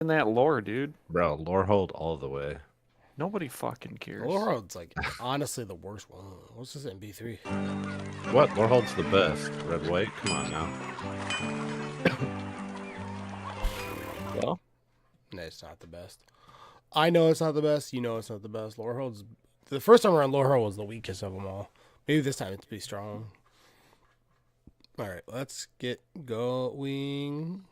in that lore, dude. Bro, lore hold all the way. Nobody fucking cares. Lorehold's like honestly the worst one. What's this MB3? What? Lore hold's the best. Red, white? Come on now. Well, No, it's not the best. I know it's not the best. You know it's not the best. Lorehold's the first time around. Lorehold was the weakest of them all. Maybe this time it's pretty strong. All right, let's get going.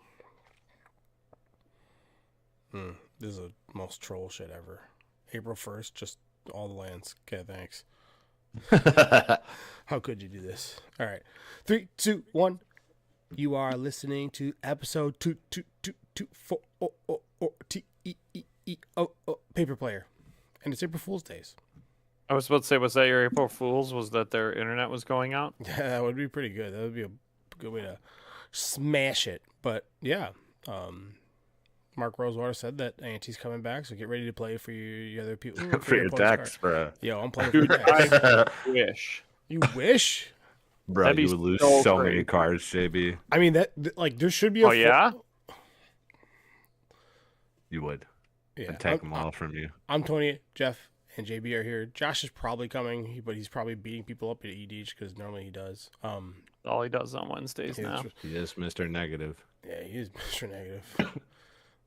This is the most troll shit ever. April 1st, just all the lands. Okay, thanks. How could you do this? All right. 3, 2, 1. You are listening to episode 22224 Paper Player. And it's April Fool's Days. I was about to say, was that your April Fool's? Was that their internet was going out? Yeah, that would be pretty good. That would be a good way to smash it. But yeah, Mark Rosewater said that Auntie's coming back, so get ready to play for your other people. For your decks, bro. Yo, I'm playing for your Dude, decks. I wish. You wish? Bro, That'd be you would lose so so great. many cards, JB. I mean, like, there should be a... Oh, yeah? You would. Yeah. I'd take them all from you. I'm Tony, Jeff, and JB are here. Josh is probably coming, but he's probably beating people up at EDH because normally he does. All he does on Wednesdays Yeah, now. He is Mr. Negative. Yeah, he is Mr. Negative.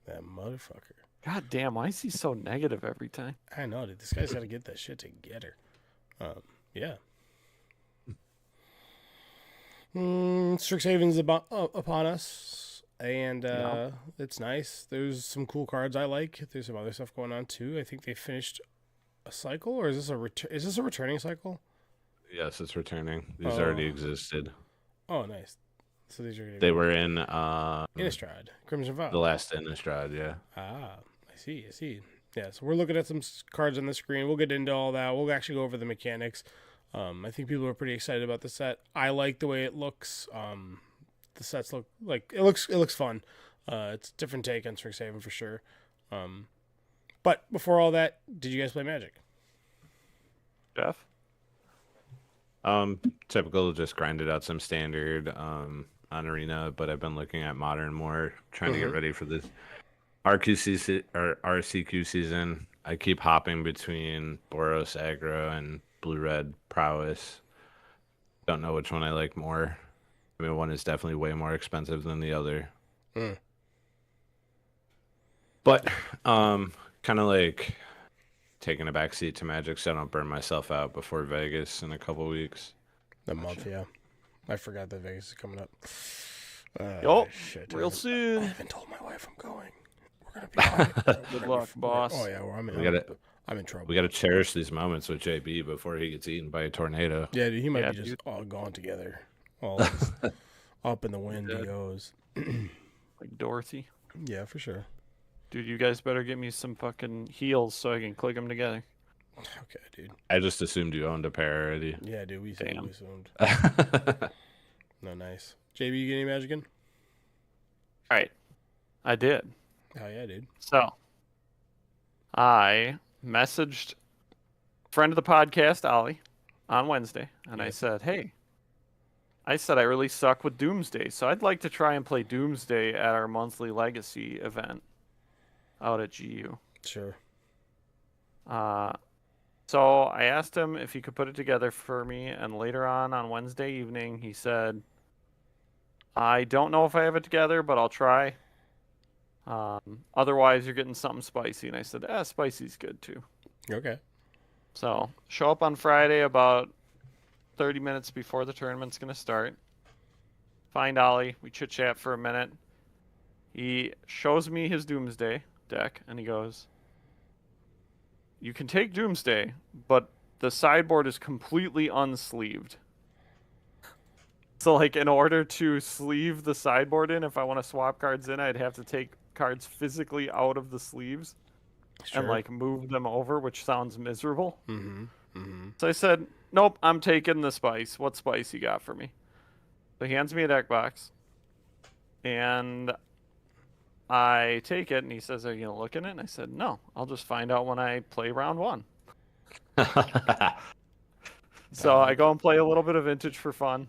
That motherfucker. God damn, why is he so negative every time? I know, dude. This guy's got to get that shit together. Yeah. Strixhaven's upon us, and it's nice. There's some cool cards I like. There's some other stuff going on too. I think they finished a cycle, or is this a returning cycle? Yes, it's returning. These already existed. Oh, nice. So these are gonna They be were in Innistrad, Crimson Vow. the last Innistrad, yeah. Ah, I see. Yeah, so we're looking at some cards on the screen. We'll get into all that. We'll actually go over the mechanics. I think people are pretty excited about the set. I like the way it looks. The sets look like it looks fun. It's a different take on Strixhaven for sure. But before all that, did you guys play Magic? Jeff? Typical, just grinded out some standard on Arena, but I've been looking at Modern more, trying to get ready for this RCQ season. I keep hopping between Boros Aggro and Blue-Red Prowess. Don't know which one I like more. I mean, one is definitely way more expensive than the other. But kind of like taking a back seat to Magic so I don't burn myself out before Vegas in a couple weeks. The month, yeah. I forgot that Vegas is coming up. Real soon. I haven't told my wife I'm going. We're gonna be Good luck, boss. Oh yeah, I'm in trouble. We gotta cherish these moments with JB before he gets eaten by a tornado. Yeah, dude, he might Yeah, be just dude. all gone together. All just up in the wind he goes. Like Dorothy. Yeah, for sure. Dude, you guys better get me some fucking heels so I can click them together. Okay, dude. I just assumed you owned a pair already. Yeah, dude, we Damn. assumed. No, nice. JB, you get any Magic in? All right. I did. Oh yeah, dude. So, I messaged friend of the podcast, Ollie, on Wednesday, and I said, hey, I really suck with Doomsday, so I'd like to try and play Doomsday at our monthly Legacy event out at GU. Sure. So I asked him if he could put it together for me, and later on Wednesday evening, he said, I don't know if I have it together, but I'll try. Otherwise, you're getting something spicy. And I said, spicy's good too. Okay. So show up on Friday about 30 minutes before the tournament's going to start. Find Ollie. We chit-chat for a minute. He shows me his Doomsday deck, and he goes, you can take Doomsday, but the sideboard is completely unsleeved. So, like, in order to sleeve the sideboard in, if I want to swap cards in, I'd have to take cards physically out of the sleeves and, like, move them over, which sounds miserable. So I said, nope, I'm taking the spice. What spice you got for me? So he hands me a deck box, and I take it, and he says, are you going to look in it? And I said, no, I'll just find out when I play round one. So I go and play a little bit of Vintage for fun.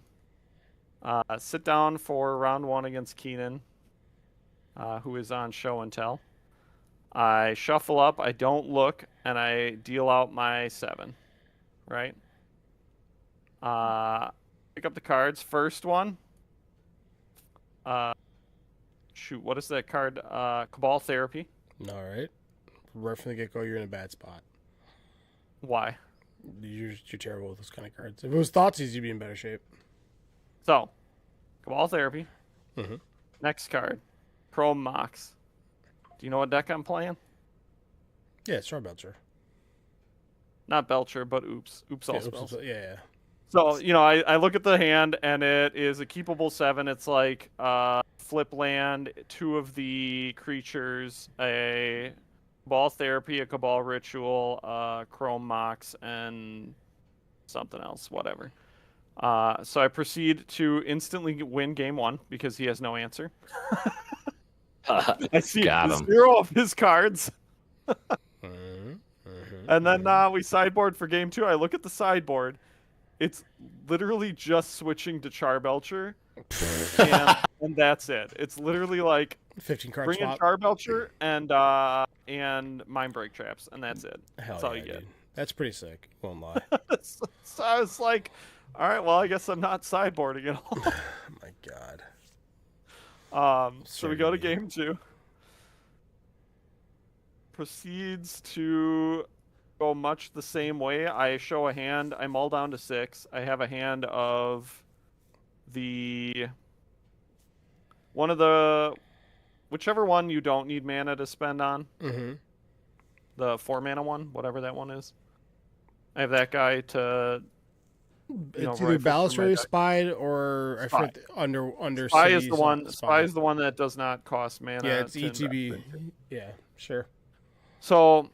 Sit down for round one against Keenan, who is on Show and Tell. I shuffle up, I don't look, and I deal out my 7. Right? Pick up the cards. First one. Shoot, what is that card? Cabal Therapy. All right. Right from the get go, you're in a bad spot. Why? You're terrible with those kind of cards. If it was Thoughtseize, you'd be in better shape. So, Cabal Therapy. Mm-hmm. Next card. Chrome Mox. Do you know what deck I'm playing? Yeah, it's Belcher. Not Belcher, but Oops. Oops all Yeah, spells. yeah. So, I look at the hand, and it is a keepable 7. It's like flip land, 2 of the creatures, a Cabal Therapy, a Cabal Ritual, Chrome Mox, and something else, whatever. So I proceed to instantly win game 1 because he has no answer. I see Got him. 0 of his cards. Mm-hmm. And then we sideboard for game 2. I look at the sideboard. It's literally just switching to Charbelcher, and that's it. It's literally like 15 card bring in swap. Charbelcher and Mind Break Traps, and that's it. Hell That's yeah, all you get. dude. That's pretty sick. Won't lie. So I was like, all right, well, I guess I'm not sideboarding at all. Oh my god. So we go to game 2. Proceeds to go much the same way. I show a hand. I mull down to 6. I have a hand of whichever one you don't need mana to spend on. Mm-hmm. The 4 mana one, whatever that one is. I have that guy to. It's either Balustrade Spied or I forget under Spy City is the one. Spy. Spy is the one that does not cost mana. Yeah, it's to ETB. invest into. Yeah, sure. So,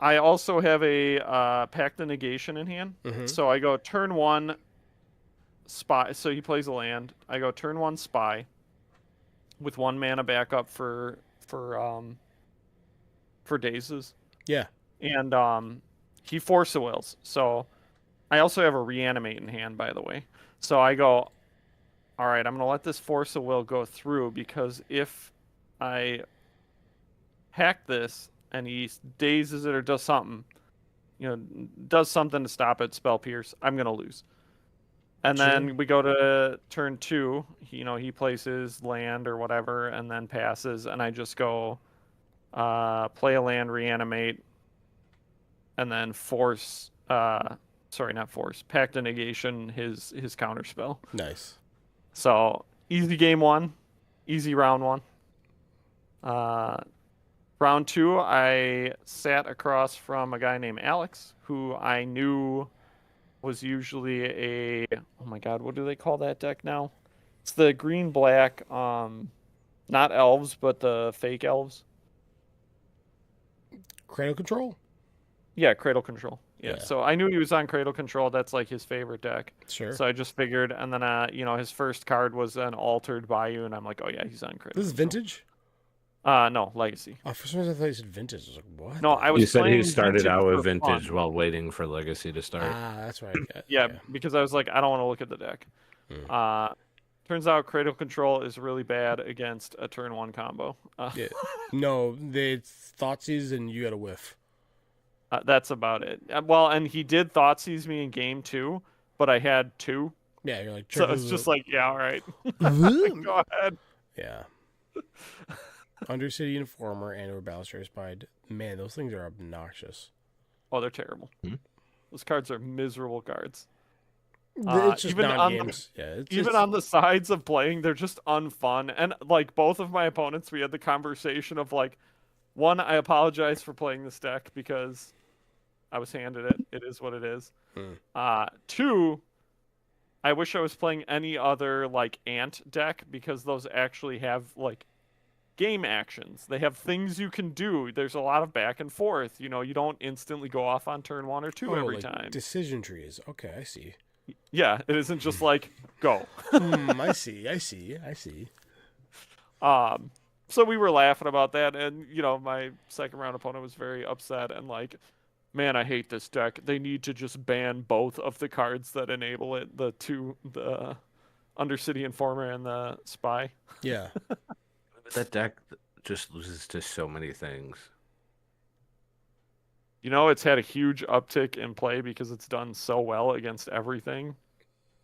I also have a Pact of Negation in hand. Mm-hmm. So I go turn 1 Spy. So he plays a land. I go turn 1 Spy with 1 mana backup for dazes. Yeah. And he Force of Wills. So I also have a Reanimate in hand, by the way. So I go, all right, I'm going to let this Force of Will go through because if I hack this and he dazes it or does something, does something to stop it, Spell Pierce, I'm going to lose. And then we go to turn 2. He plays his land or whatever and then passes. And I just go play a land, Reanimate, and then force. Sorry, not force. Pact of Negation, his counter spell. Nice. So easy game 1, easy round 1. Round 2, I sat across from a guy named Alex, who I knew was usually a. Oh my God, what do they call that deck now? It's the green-black, not elves, but the fake elves. Cradle Control? Yeah, Cradle Control. Yeah. Yeah. So I knew he was on Cradle Control. That's like his favorite deck. Sure. So I just figured, and then his first card was an Altered Bayou, and I'm like, oh yeah, he's on Cradle. This is Control. Vintage? No, Legacy. Oh, for some reason I thought you said Vintage. I was like, what? No, I was. You said he playing started Vintage out with for Vintage fun. while waiting for Legacy to start. Ah, that's right. Yeah, because I was like, I don't want to look at the deck. Turns out Cradle Control is really bad against a turn 1 combo. Yeah. No, it's Thoughtseize and you got a whiff. That's about it. Well, and he did Thoughtseize me in game 2, but I had 2. Yeah, you're like. So it's just like, yeah, all right. Go ahead. Yeah. Undercity Informer and or Balustrade Spied. Man, those things are obnoxious. Oh, they're terrible. Hmm? Those cards are miserable cards. It's just even on non-games. Yeah, it's Even just... on the sides of playing, they're just unfun. And like both of my opponents, we had the conversation of like, one, I apologize for playing this deck because I was handed it. It is what it is. 2, I wish I was playing any other like Ant deck because those actually have like game actions. They have things you can do. There's a lot of back and forth. You don't instantly go off on turn 1 or 2 every time. Decision trees. Okay, I see. Yeah, it isn't just like go. I see. So we were laughing about that, and my second round opponent was very upset and like, man, I hate this deck. They need to just ban both of the cards that enable it, the Undercity Informer and the Spy. Yeah. That deck just loses to so many things. You know, it's had a huge uptick in play because it's done so well against everything.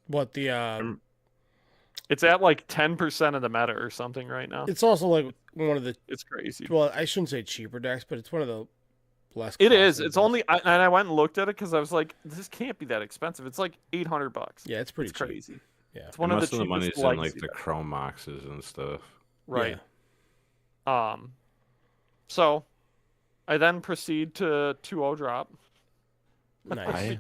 What the It's at like 10% of the meta or something right now. it's also like one of the It's crazy. well, I shouldn't say cheaper decks, but it's one of the less. It is. costly It's decks. only, and I went and looked at it because I was like, this can't be that expensive. It's like $800. Yeah, it's pretty It's cheap. crazy. Yeah. It's one of the Most of the money's cheapest in like legacy the decks. chrome boxes and stuff. Right. Yeah. So I then proceed to 2-0 drop Nice.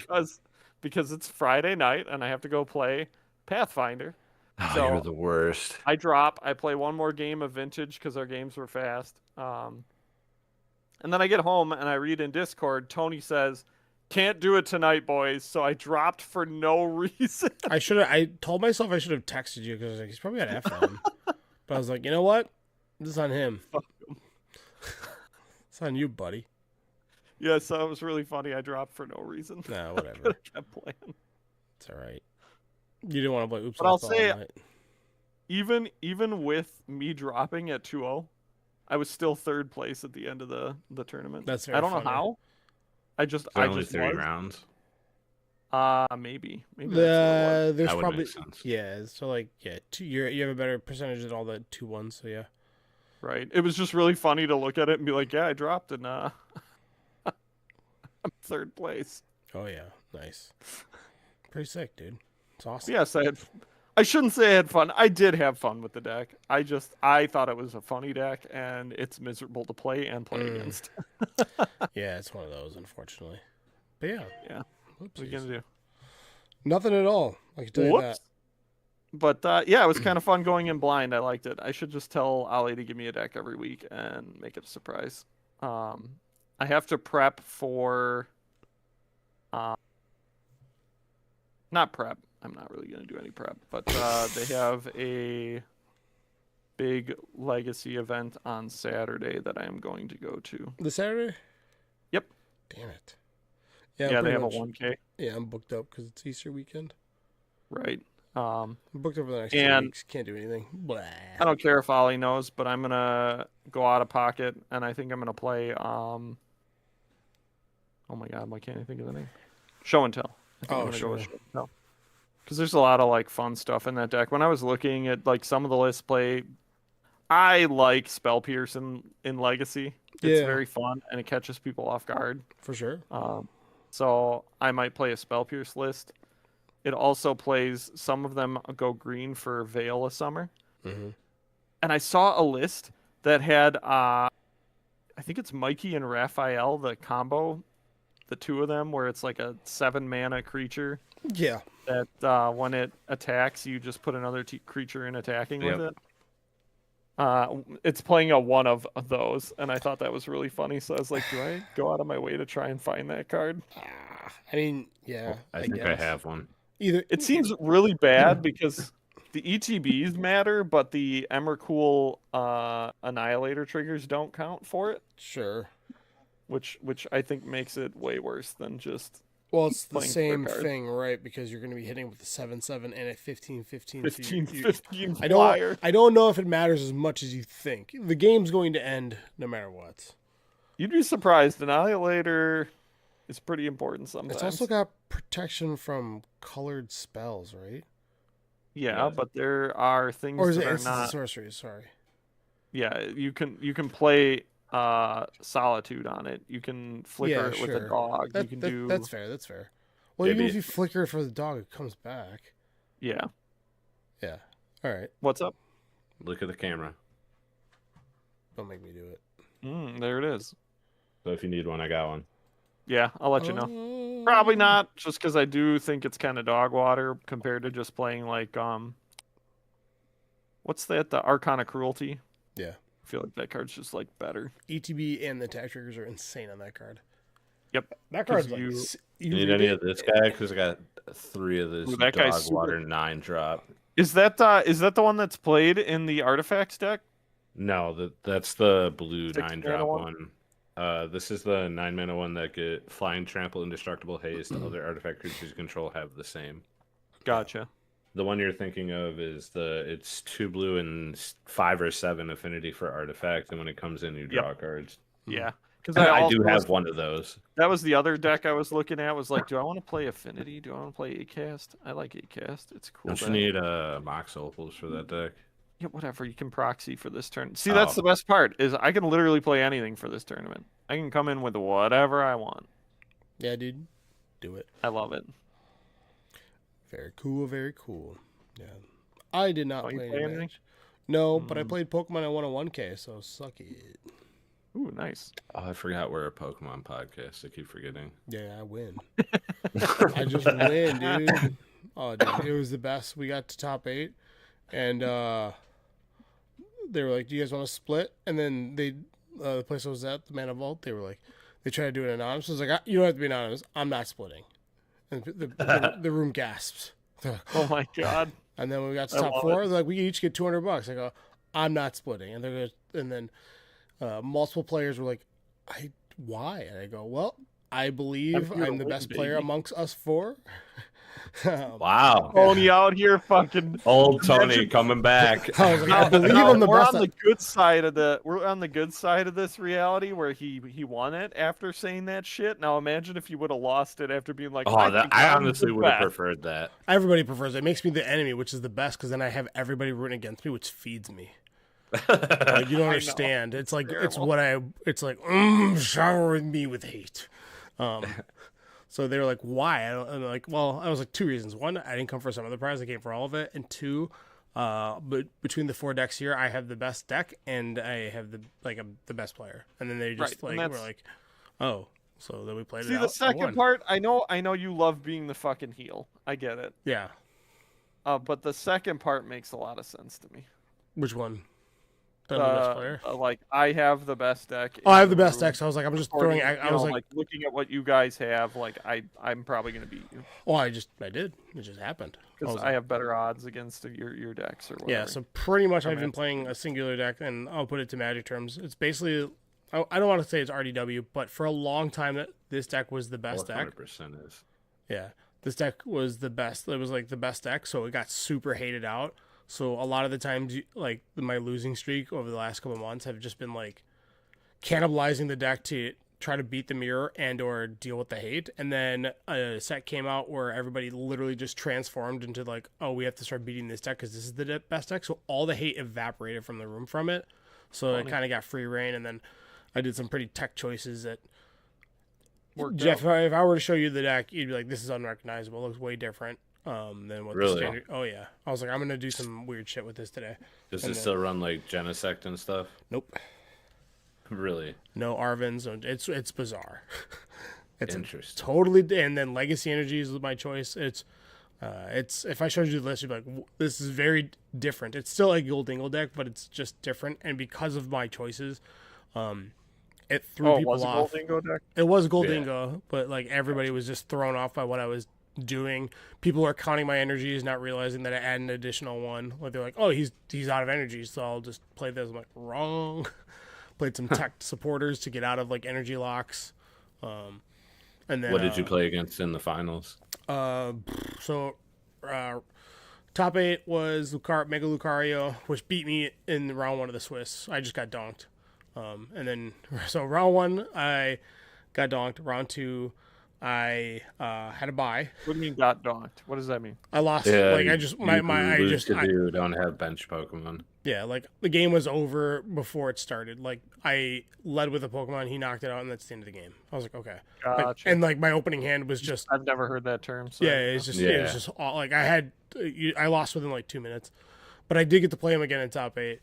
because it's Friday night and I have to go play Pathfinder. Oh, So- you're the worst. I drop. I play one more game of Vintage because our games were fast. And then I get home and I read in Discord. Tony says, "Can't do it tonight, boys." So I dropped for no reason. I told myself I should have texted you because he's probably at FM. But I was like, you know what? This is on him. It's on you, buddy. Yeah, so it was really funny. I dropped for no reason. Nah, I whatever. kept playing. It's all right. You didn't want to play Oops. But I'll Last Ball say- all night. Even with me dropping at 2-0, I was still third place at the end of the tournament. That's very I don't funny. know how. I just Only just 3 was. rounds. Maybe that's what it was. There's That would probably make sense. yeah. So like you have a better percentage than all the 2-1s. So yeah. Right. It was just really funny to look at it and be like, yeah, I dropped and I'm third place. Oh yeah, nice. Pretty sick, dude. It's awesome. Yes, I shouldn't say I had fun. I did have fun with the deck. I thought it was a funny deck and it's miserable to play and play against. Yeah, it's one of those, unfortunately. But yeah. Yeah. What are you Oopsies. gonna do? Nothing at all. I can tell you that. Whoops. But yeah, it was kind of fun going in blind. I liked it. I should just tell Ollie to give me a deck every week and make it a surprise. I have to prep for not prep. I'm not really going to do any prep, but they have a big legacy event on Saturday that I am going to go to. The Saturday? Yep. Damn it. Yeah, I'm they pretty have much- a 1K. Yeah, I'm booked up because it's Easter weekend. Right. I'm booked up for the next 2 And- weeks. Can't do anything. Blah. I don't care if Ollie knows, but I'm gonna go out of pocket, and I think I'm gonna play. Oh my God, why can't I think of the name? Show and tell. I think I'm gonna go with sure. show and tell. Because there's a lot of like fun stuff in that deck. When I was looking at like some of the lists play, I like Spell Pierce in Legacy. It's Yeah. very fun and it catches people off guard. For sure. So I might play a Spell Pierce list. It also plays, some of them go green for Veil of Summer. Mm-hmm. And I saw a list that had, I think it's Mikey and Raphael, the combo, the two of them, where it's like a 7-mana creature Yeah. that when it attacks, you just put another creature in attacking with Yep. it. It's playing a one of those, and I thought that was really funny. So I was like, do I go out of my way to try and find that card? I mean, yeah. I think I guess. have one. Either It seems really bad because the ETBs matter, but the Emrakul Annihilator triggers don't count for it, sure. which I think makes it way worse than just Well, it's the playing for same cards. thing, right? Because you're going to be hitting with a 7/7 and a 15/15. 15 I flyer. don't know if it matters as much as you think. The game's going to end no matter what. You'd be surprised. Annihilator is pretty important sometimes. It's also got protection from colored spells, right? Yeah, Yeah. but there are things Or is it that are instants and not. sorceries? Sorry. Yeah, you can play Solitude on it. You can flicker Yeah, it with a sure. dog. You can do That's fair. That's fair. Well, even Maybe- if you flicker it for the dog, it comes back. yeah. Yeah. All right. What's up? Look at the camera. Don't make me do it. There it is. So if you need one, I got one. Yeah, I'll let you know. Oh. Probably not, just because I do think it's kind of dog water compared to just playing like what's that? The Arcana Cruelty. Yeah. I feel like that card's just like better. ETB and the attack triggers are insane on that card. Yep. That card's like you- You need any of this guy? Because I got 3 of this Ooh, that guy's dog water super- 9 drop. Is that the one that's played in the Artifacts deck? No, that's the blue 6 9 mana drop one? one. This is the 9 mana one that get flying, trample, indestructible, haste. Other artifact creatures you control have the same. Gotcha. The one you're thinking of is it's 2 blue and 5 or 7 affinity for artifact, and when it comes in, you draw cards. Yeah. Because I do have one of those. That was the other deck I was looking at. Was like, do I want to play Affinity? Do I want to play Acast? I like Acast. It's a cool. Don't you need Mox Opals for that deck? Yeah, whatever. You can proxy for this turn. See, that's the best part. Is I can literally play anything for this tournament. I can come in with whatever I want. Yeah, dude, do it. I love it. Very cool, very cool. Yeah, I did not play play any anything? match. No, but I played Pokemon at 101K, so suck it. Ooh, nice. Oh, I forgot we're a Pokemon podcast. I keep forgetting. Yeah, I win. I just win, dude. Oh, dude, it was the best. We got to top 8, and they were like, "Do you guys want to split?" And then the place I was at, the Mana Vault, they were like, they tried to do it anonymous. I was like, "You don't have to be anonymous. I'm not splitting." And the room gasps. Oh my god. And then when we got to top 4, they're like, "We each get $200." I go, "I'm not splitting." And then multiple players were like, "Why?" And I go, "Well, I believe I'm the best player amongst us 4." Wow. Tony out here fucking Old Tony coming back. I was like, I believe I'm the we're best. on the good side of we're on the good side of this reality where he won it after saying that shit. Now imagine if you would have lost it after being like, I honestly would have preferred that. Everybody prefers it. It makes me the enemy, which is the best, because then I have everybody rooting against me, which feeds me. Like, you don't understand. It's like it's like showering me with hate. So they were like, "Why?" I'm like, "Well," I was like, 2 reasons. One, I didn't come for some of the prize; I came for all of it. And 2, but between the 4 decks here, I have the best deck, and I have I'm the best player. And then they just were like, "Oh." So then we played it out. See, the second part, I know you love being the fucking heel. I get it. Yeah. But the second part makes a lot of sense to me. Which one? The best player? Like, I have the best deck. Oh, I have the best deck, so I was like, I'm just throwing. I was like, looking at what you guys have, like, I'm probably gonna beat you. Oh, I did. It just happened. Because I have better odds against your decks or whatever. Yeah, so pretty much I've been playing a singular deck, and I'll put it to Magic terms. It's basically, I don't want to say it's RDW, but for a long time, this deck was the best deck. 100% is. Yeah, this deck was the best. It was like the best deck, so it got super hated out. So a lot of the times, like, my losing streak over the last couple of months have just been like cannibalizing the deck to try to beat the mirror and or deal with the hate. And then a set came out where everybody literally just transformed into like, oh, we have to start beating this deck because this is the best deck. So all the hate evaporated from the room from it. So it kind of got free reign. And then I did some pretty tech choices that Jeff, if I were to show you the deck, you'd be like, this is unrecognizable. It looks way different than what the standard. Oh yeah, I was like, I'm gonna do some weird shit with this today. Does it still run like Genesect and stuff? Nope. Really? No Arvins. It's bizarre. It's interesting. Totally. And then Legacy Energy is my choice. It's if I showed you the list, you'd be like, this is very different. It's still a Gold Dingle deck, but it's just different. And because of my choices, it threw people off. Gold Dingo deck? It was Gold Dingo, but like everybody was just thrown off by what I was doing. People are counting my energies, not realizing that I add an additional one. Like they're like, oh, he's out of energy, so I'll just play this. I'm like, wrong. Played some tech supporters to get out of like energy locks. And then what did you play against in the finals? So top 8 was Mega Lucario, which beat me in round 1 of the Swiss. I just got donked. And then so round 1 I got donked. Round 2 I had a bye. What do you mean got donked? What does that mean? I lost. Yeah, like I just don't have bench Pokemon. Yeah, like the game was over before it started. Like I led with a Pokemon, he knocked it out, and that's the end of the game. I was like, okay. Gotcha. Like, and like my opening hand was just. I've never heard that term. So yeah, it was just all, like I lost within like 2 minutes, but I did get to play him again in top 8.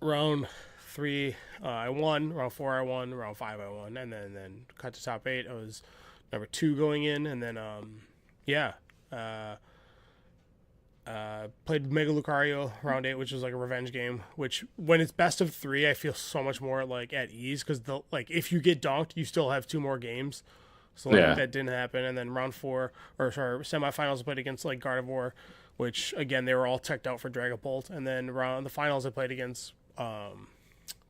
Round 3, I won. Round 4, I won. Round 5, I won, and then cut to top 8. I was number 2 going in, and then played Mega Lucario round 8, which was like a revenge game. Which when it's best of 3, I feel so much more like at ease because if you get donked, you still have 2 more games. So that didn't happen. And then round 4, semifinals, I played against like Gardevoir, which again they were all teched out for Dragapult. And then the finals, I played against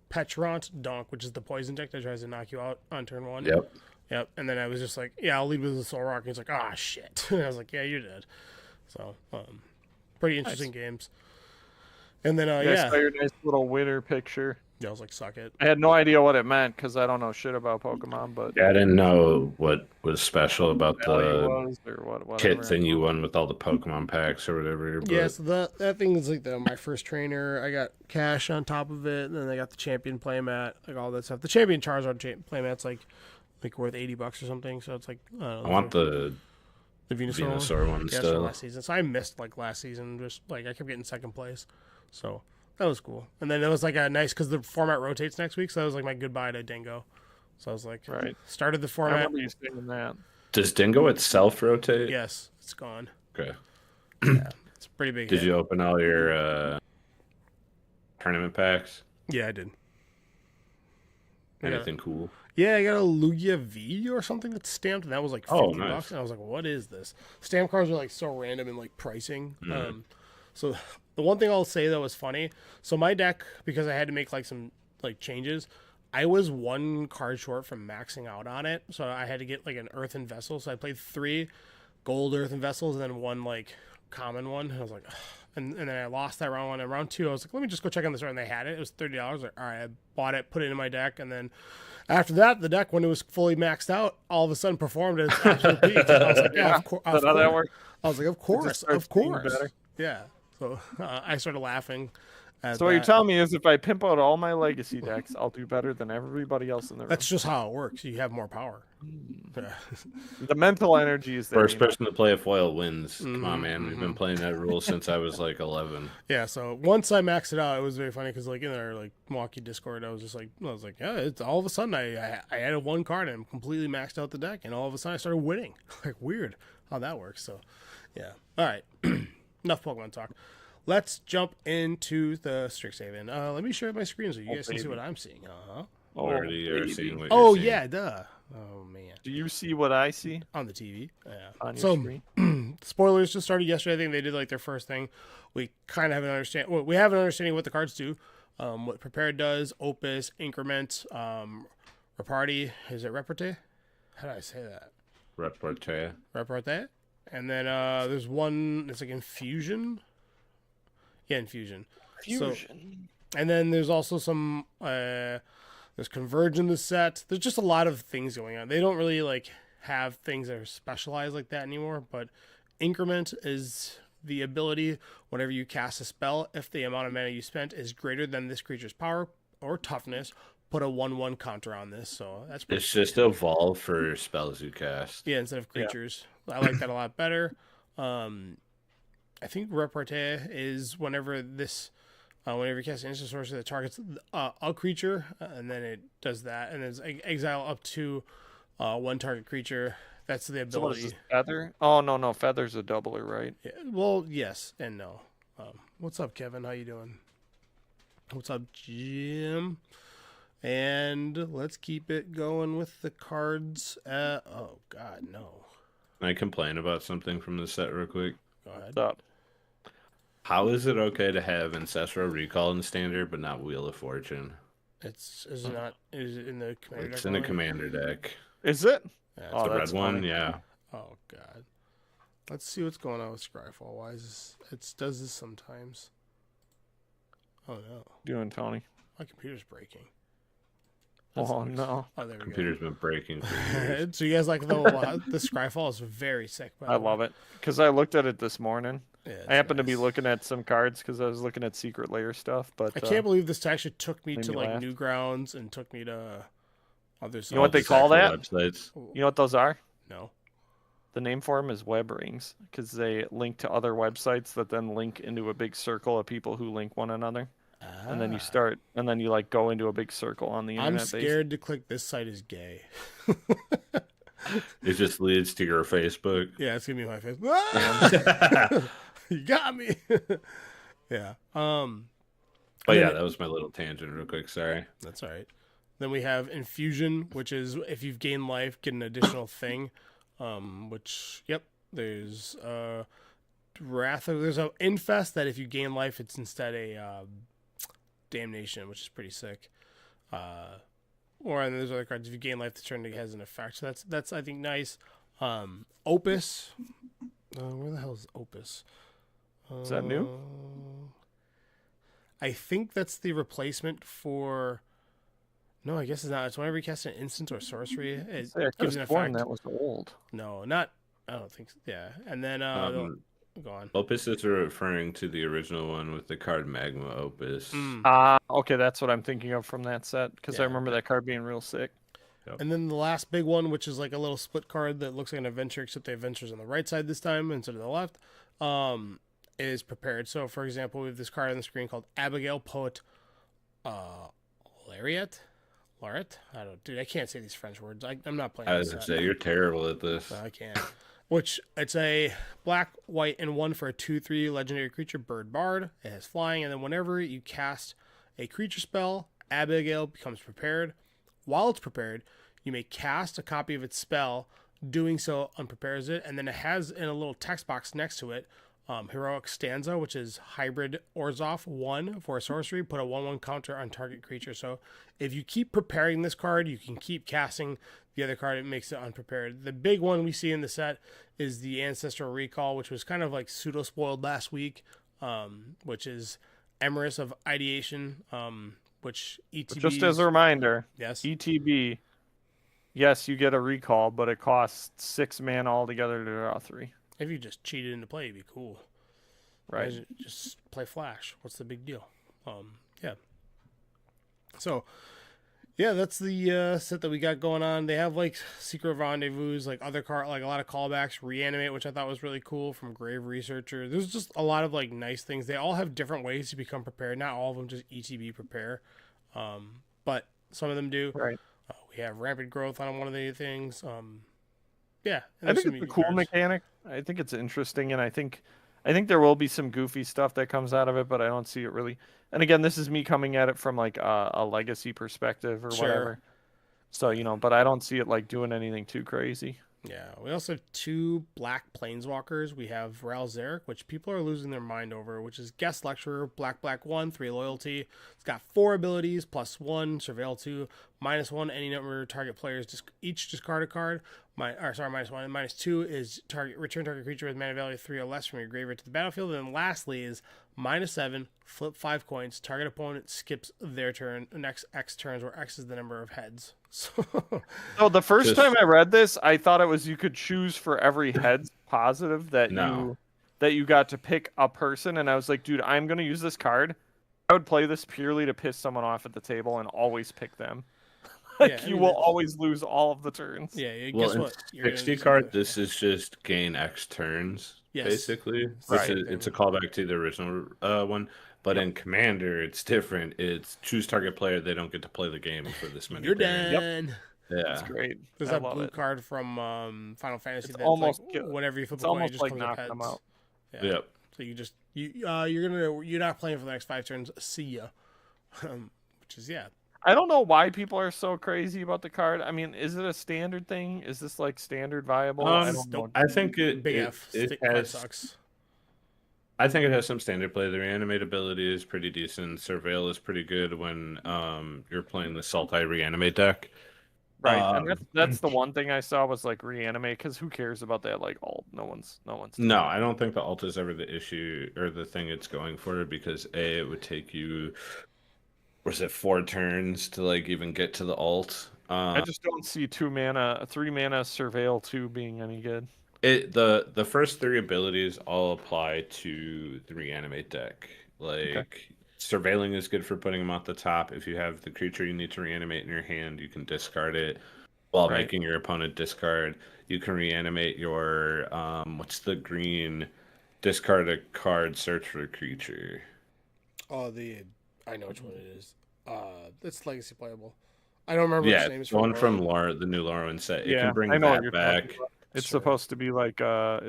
Petrant Donk, which is the poison deck that tries to knock you out on turn 1. Yep. And then I was just like, yeah, I'll lead with the Soul Rock. And he's like, ah, shit. And I was like, yeah, you're dead. So, pretty interesting games. And then, I saw your nice little winner picture. Yeah, I was like, suck it. I had no idea what it meant because I don't know shit about Pokemon, but Yeah, I didn't know what was special about value the was or whatever. kit thing you won with all the Pokemon packs or whatever. But Yeah, so that thing is like my first trainer. I got cash on top of it, and then I got the champion playmat, like all that stuff. The champion Charizard playmat's like worth $80 or something. So it's like I don't know. I want the Venusaur one yeah, it's from still. last season. So I missed like last season. Just like I kept getting second place, so that was cool. And then it was like a nice because the format rotates next week, so that was like my goodbye to Dingo. So I was like, Right. Started the I format. remember you saying that. Does Dingo itself rotate? Yes, it's gone. Okay. Yeah, it's a pretty big. Did hit. you open all your tournament packs? Yeah, I did. Anything cool? Yeah, I got a Lugia V or something that's stamped, and that was like $50. Nice. And I was like, what is this? Stamp cards are like so random in like pricing. So the one thing I'll say that was funny, so my deck, because I had to make like some like changes, I was one card short from maxing out on it. So I had to get like an earthen vessel. So I played 3 gold earthen vessels and then 1 like common one. And I was like, ugh. And then I lost that round 1. And round 2, I was like, let me just go check on this. And they had it. It was $30. I was like, all right, I bought it, put it in my deck. And then after that, the deck, when it was fully maxed out, all of a sudden performed at its absolute peak. And I was like, yeah, of course. Is that how that worked? I was like, of course, starts of being course. better. Yeah. So I started laughing. So what you're telling me is if I pimp out all my legacy decks, I'll do better than everybody else in the room. That's just how it works. You have more power. The mental energy is there. First you know? person to play a foil wins. Come on, man. We've been playing that rule since I was like 11. Yeah, so once I maxed it out, it was very funny because like in our like Milwaukee Discord, I was like, yeah, it's all of a sudden I added 1 card and completely maxed out the deck, and all of a sudden I started winning. Like weird how that works. So yeah, all right, enough Pokemon talk. Let's jump into the Strixhaven. Let me share my screen so you guys can see what I'm seeing. Oh, Already are baby. seeing what Oh you're seeing. yeah, duh. Oh man, Do you see what I see on the TV. Yeah. on your So screen? spoilers just started yesterday. I think they did like their first thing. We kind of have an understand. Well, we have an understanding what the cards do. What Prepared does, Opus, Increment, Repartee. Is it Repartee? How did I say that? Repartee. Repartee. And then there's one. It's like Infusion. Yeah, Infusion. Fusion. And then there's also some. There's Converge in the set. There's just a lot of things going on. They don't really like have things that are specialized like that anymore. But Increment is the ability whenever you cast a spell, if the amount of mana you spent is greater than this creature's power or toughness, put a 1/1 counter on this. So that's pretty It's just evolve for spells you cast. yeah, instead of creatures. I like that a lot better. I think Repartee is whenever you cast an instant sorcery that targets a creature, and then it does that, and it's exile up to 1 target creature. That's the So what is ability. this, Feather? Oh, no. Feather's a doubler, right? Yeah, well, yes and no. What's up, Kevin? How you doing? What's up, Jim? And let's keep it going with the cards. Oh, God, no. Can I complain about something from the set real quick? Go ahead. What's up? How is it okay to have Ancestral Recall in Standard, but not Wheel of Fortune? Is it in the commander deck? It's in the only? commander deck. Is it? Yeah, Oh, The red that's one, funny. yeah. oh, God. Let's see what's going on with Scryfall. Why is this? It does this sometimes. Oh, no. Doing Tony. My computer's breaking. That Oh, sucks. no. Oh, there we Computer's been breaking for years. go. So you guys like the Scryfall is very sick. I love it. Because I looked at it this morning. Yeah, I happened to be looking at some cards because I was looking at Secret Lair stuff. But I can't believe this actually took me made to me like laugh. Newgrounds and took me to other sites. You know what they Just call actual that? Websites. you know what those are? No. The name for them is web rings because they link to other websites that then link into a big circle of people who link one another. And then you start, and then you like go into a big circle on the internet. I'm scared to click this site is gay. It just leads to your Facebook. Yeah, it's gonna be my face. Ah! You got me. Yeah. But yeah, that was my little tangent real quick. Sorry. That's all right. Then we have Infusion, which is if you've gained life, get an additional thing. There's there's a Infest that if you gain life, it's instead a Damnation, which is pretty sick. Or and there's other cards if you gain life, the turn it has an effect. So that's I think nice. Opus. Where the hell is Opus? Is that new? I think that's the replacement for. No, I guess it's not. It's whenever you cast an instant or sorcery, it Say, I could gives have an sworn effect. that was old. No, not. I don't think so. Yeah, and then go on. Opus is referring to the original one with the card Magma Opus. Okay, that's what I'm thinking of from that set because I Yeah. remember that card being real sick. And then the last big one, which is like a little split card that looks like an adventure, except the adventure's on the right side this time instead of the left, is prepared. So, for example, we have this card on the screen called Abigail Poet Lariat? Lariat? I don't, dude, I can't say these French words. I'm not playing I this was gonna set. say you're terrible at this. No, I can't. Which, it's a black, white, and 1 for a 2/3 legendary creature, Bird Bard. It has flying, and then whenever you cast a creature spell, Abigail becomes prepared. While it's prepared, you may cast a copy of its spell. Doing so unprepares it, and then it has in a little text box next to it, Heroic Stanza, which is hybrid Orzhov 1 for a sorcery. Put a 1/1 counter on target creature. So if you keep preparing this card, you can keep casting the other card. It makes it unprepared. The big one we see in the set is the Ancestral Recall, which was kind of like pseudo spoiled last week, which is Emrys of Ideation, which ETB. Just as a reminder, yes, ETB. Yes, you get a recall, but it costs 6 mana altogether to draw 3. if you just cheated into play, it'd be cool. Right. Just play Flash. What's the big deal? Yeah. So, yeah, that's the set that we got going on. They have like Secret Rendezvous, like other like a lot of callbacks, Reanimate, which I thought was really cool from Grave Researcher. There's just a lot of like nice things. They all have different ways to become prepared. Not all of them just ETB prepare, but some of them do. Right. We have Rapid Growth on one of the things. Yeah, I think it's a cool mechanic. I think it's interesting, and I think there will be some goofy stuff that comes out of it, but I don't see it really. And again, this is me coming at it from like a legacy perspective or whatever. So but I don't see it like doing anything too crazy. Yeah, we also have 2 black planeswalkers. We have Ral Zarek, which people are losing their mind over, which is Guest Lecturer, black 1, 3 loyalty. It's got 4 abilities, +1, Surveil 2, -1, any number of target players each discard a card. -1 and -2 is return target creature with mana value 3 or less from your graveyard to the battlefield. And then lastly is -7, flip 5 coins, target opponent skips their turn, next X turns, where X is the number of heads. So the first time I read this, I thought it was you could choose for every heads positive that you got to pick a person, and I was like, dude, I'm gonna use this card. I would play this purely to piss someone off at the table and always pick them. Like you will always lose all of the turns. Yeah, Well, guess in what? 60 card, this is just gain X turns, basically. Right. It's a callback to the original one. But in Commander, it's different. It's choose target player. They don't get to play the game for this many. You're turns. done. Yeah, That's great. There's I that love blue it. card from Final Fantasy. It's That's almost like, whenever you flip It's a coin, it almost just like comes up knocking heads. them out. Yeah. Yep. So you're not playing for the next 5 turns. See ya. Which is I don't know why people are so crazy about the card. I mean, is it a standard thing? Is this like standard viable? I don't know. I think big it F. it Card has. sucks. I think it has some standard play. The reanimate ability is pretty decent. Surveil is pretty good when you're playing the Sultai reanimate deck. Right, and that's the one thing I saw was like reanimate, because who cares about that like alt? No one's. No, I don't think the alt is ever the issue or the thing it's going for, because it would take you, was it 4 turns to like even get to the alt? I just don't see 3 mana Surveil 2 being any good. The first 3 abilities all apply to the reanimate deck. Surveilling is good for putting them at the top. If you have the creature you need to reanimate in your hand, you can discard it while making your opponent discard. You can reanimate your what's the green? Discard a card, search for a creature. Oh, I know which one it is. It's legacy playable. I don't remember its name. It's one from the new Lorwyn set. It can bring I know what that you're back. It's supposed to be like a.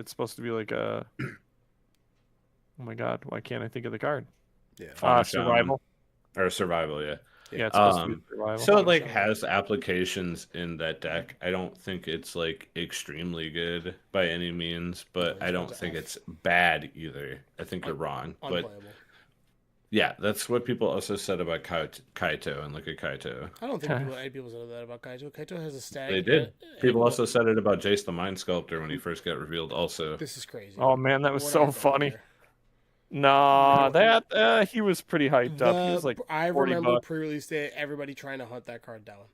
Oh my god, why can't I think of the card? Yeah. Survival. Or survival, yeah. Yeah, it's supposed to be survival. So it like has applications in that deck. I don't think it's like extremely good by any means, but I don't think it's bad either. I think you're wrong. But Unplayable. yeah, that's what people also said about Kaito, and look at Kaito. I don't think any people said that about Kaito. Kaito has a stag. They did. People also said it about Jace the Mind Sculptor when he first got revealed also. This is crazy. Oh man, that was so funny. Nah, that he was pretty hyped up. He was like I 40 remember bucks. pre-release day, everybody trying to hunt that card down.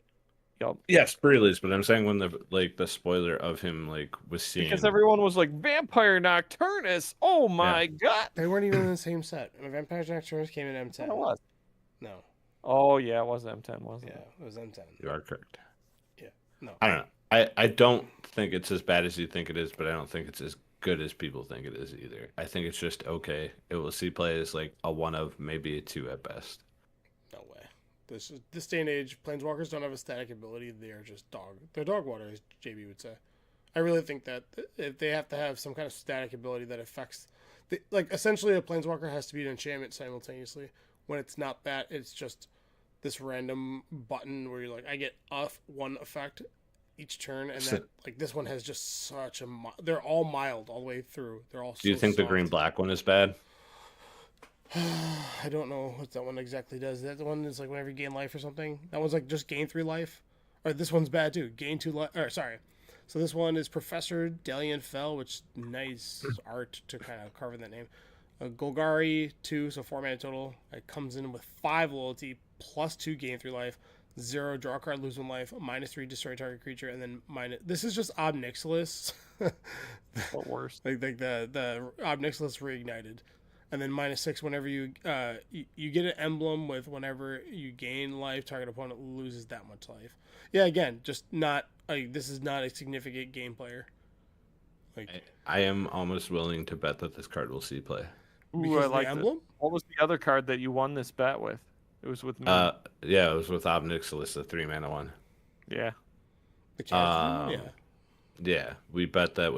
Yup. Yes, pre-release, but I'm saying when the spoiler of him was seen. Because everyone was like, Vampire Nocturnus. Oh my god. They weren't even in the same set. Vampire Nocturnus came in I M10. thought it was. No. Oh yeah, it was M10, wasn't Yeah, it? it was M10. You are correct. Yeah. No. I don't know. I don't think it's as bad as you think it is, but I don't think it's as good as people think it is either. I think it's just okay. It will see play as like a 1 of maybe a 2 at best. No way. This day and age, planeswalkers don't have a static ability. They are just They're dog water, as JB would say. I really think that if they have to have some kind of static ability that affects, essentially a planeswalker has to be an enchantment simultaneously. When it's not that, it's just this random button where you're like, I get one effect each turn, and that this one has just such a. They're all mild all the way through. They're all. Do you think the green black one is bad? I don't know what that one exactly does. That one is like whenever you gain life or something. That one's like just gain 3 life. Or this one's bad too. Gain 2 life. Or sorry. So this one is Professor Dalian Fell, which nice art to kind of carve in that name. Golgari 2, so 4 mana total. It comes in with 5 loyalty, plus 2 gain 3 life, 0 draw a card, lose 1 life, -3 destroy target creature, and then This is just Ob Nixilis. What worse? like the Ob Nixilis reignited. And then -6 whenever you get an emblem with whenever you gain life, target opponent loses that much life. Yeah, again, just not this is not a significant game player. I am almost willing to bet that this card will see play. Ooh, I the like emblem. What was the other card that you won this bet with? It was with me. Yeah, it was with Ob Nixilis, the 3 mana one. Yeah. The character? Yeah. Yeah, we bet that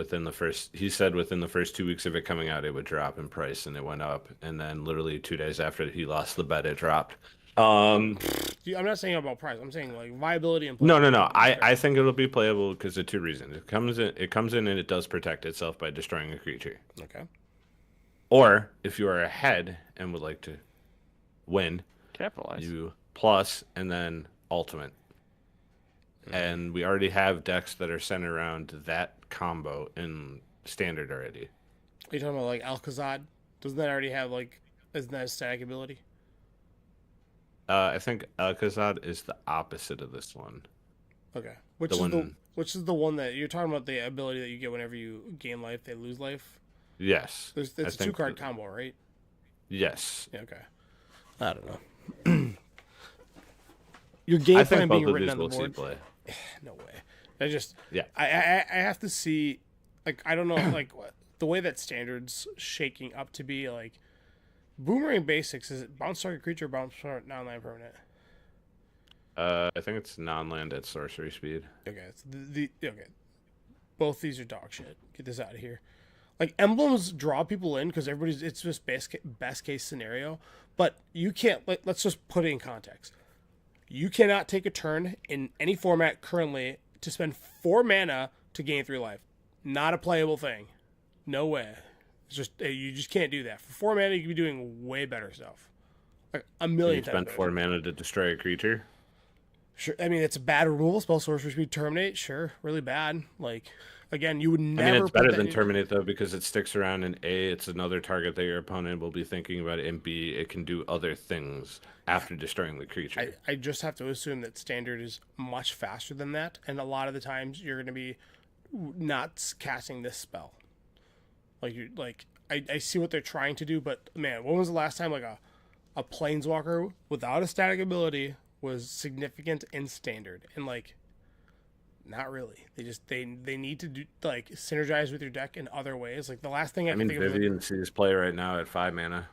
he said within the first 2 weeks of it coming out, it would drop in price, and it went up. And then literally 2 days after he lost the bet, it dropped. I'm not saying about price. I'm saying like viability and play. No. I think it'll be playable because of 2 reasons. It comes in and it does protect itself by destroying a creature. Okay. Or if you are ahead and would like to win, Capitalize. you plus and then ultimate. And we already have decks that are centered around that combo in standard already. Are you talking about like Alcazad? Doesn't that already have isn't that a static ability? I think Alcazad is the opposite of this one. Okay. Which is the one that you're talking about, the ability that you get whenever you gain life, they lose life? Yes. It's a 2-card combo, right? Yes. Yeah, okay. I don't know. Your game plan being written on the board. Play. No way. I have to see, I don't know, the way that standard's shaking up to be, Boomerang Basics, is it bounce target creature, bounce non-land permanent? I think it's non-land at sorcery speed. Okay, okay. Both these are dog shit. Get this out of here. Emblems draw people in because it's just best case scenario, but you can't. Let's just put it in context. You cannot take a turn in any format currently to spend 4 mana to gain 3 life. Not a playable thing. No way. You just can't do that. For 4 mana, you could be doing way better stuff. A million times. You spend 4 mana to destroy a creature. Sure. I mean, it's a bad removal spell. Sorcery Speed Terminate. Sure, really bad. Again, you would never. I mean, it's better than Terminate though because it sticks around, and A, it's another target that your opponent will be thinking about, and B, it can do other things after destroying the creature. I just have to assume that standard is much faster than that, and a lot of the times you're going to be not casting this spell. I see what they're trying to do, but man, when was the last time a planeswalker without a static ability was significant in standard? And not really. They need to do synergize with your deck in other ways. The last thing I can think Vivian sees play right now at 5 mana.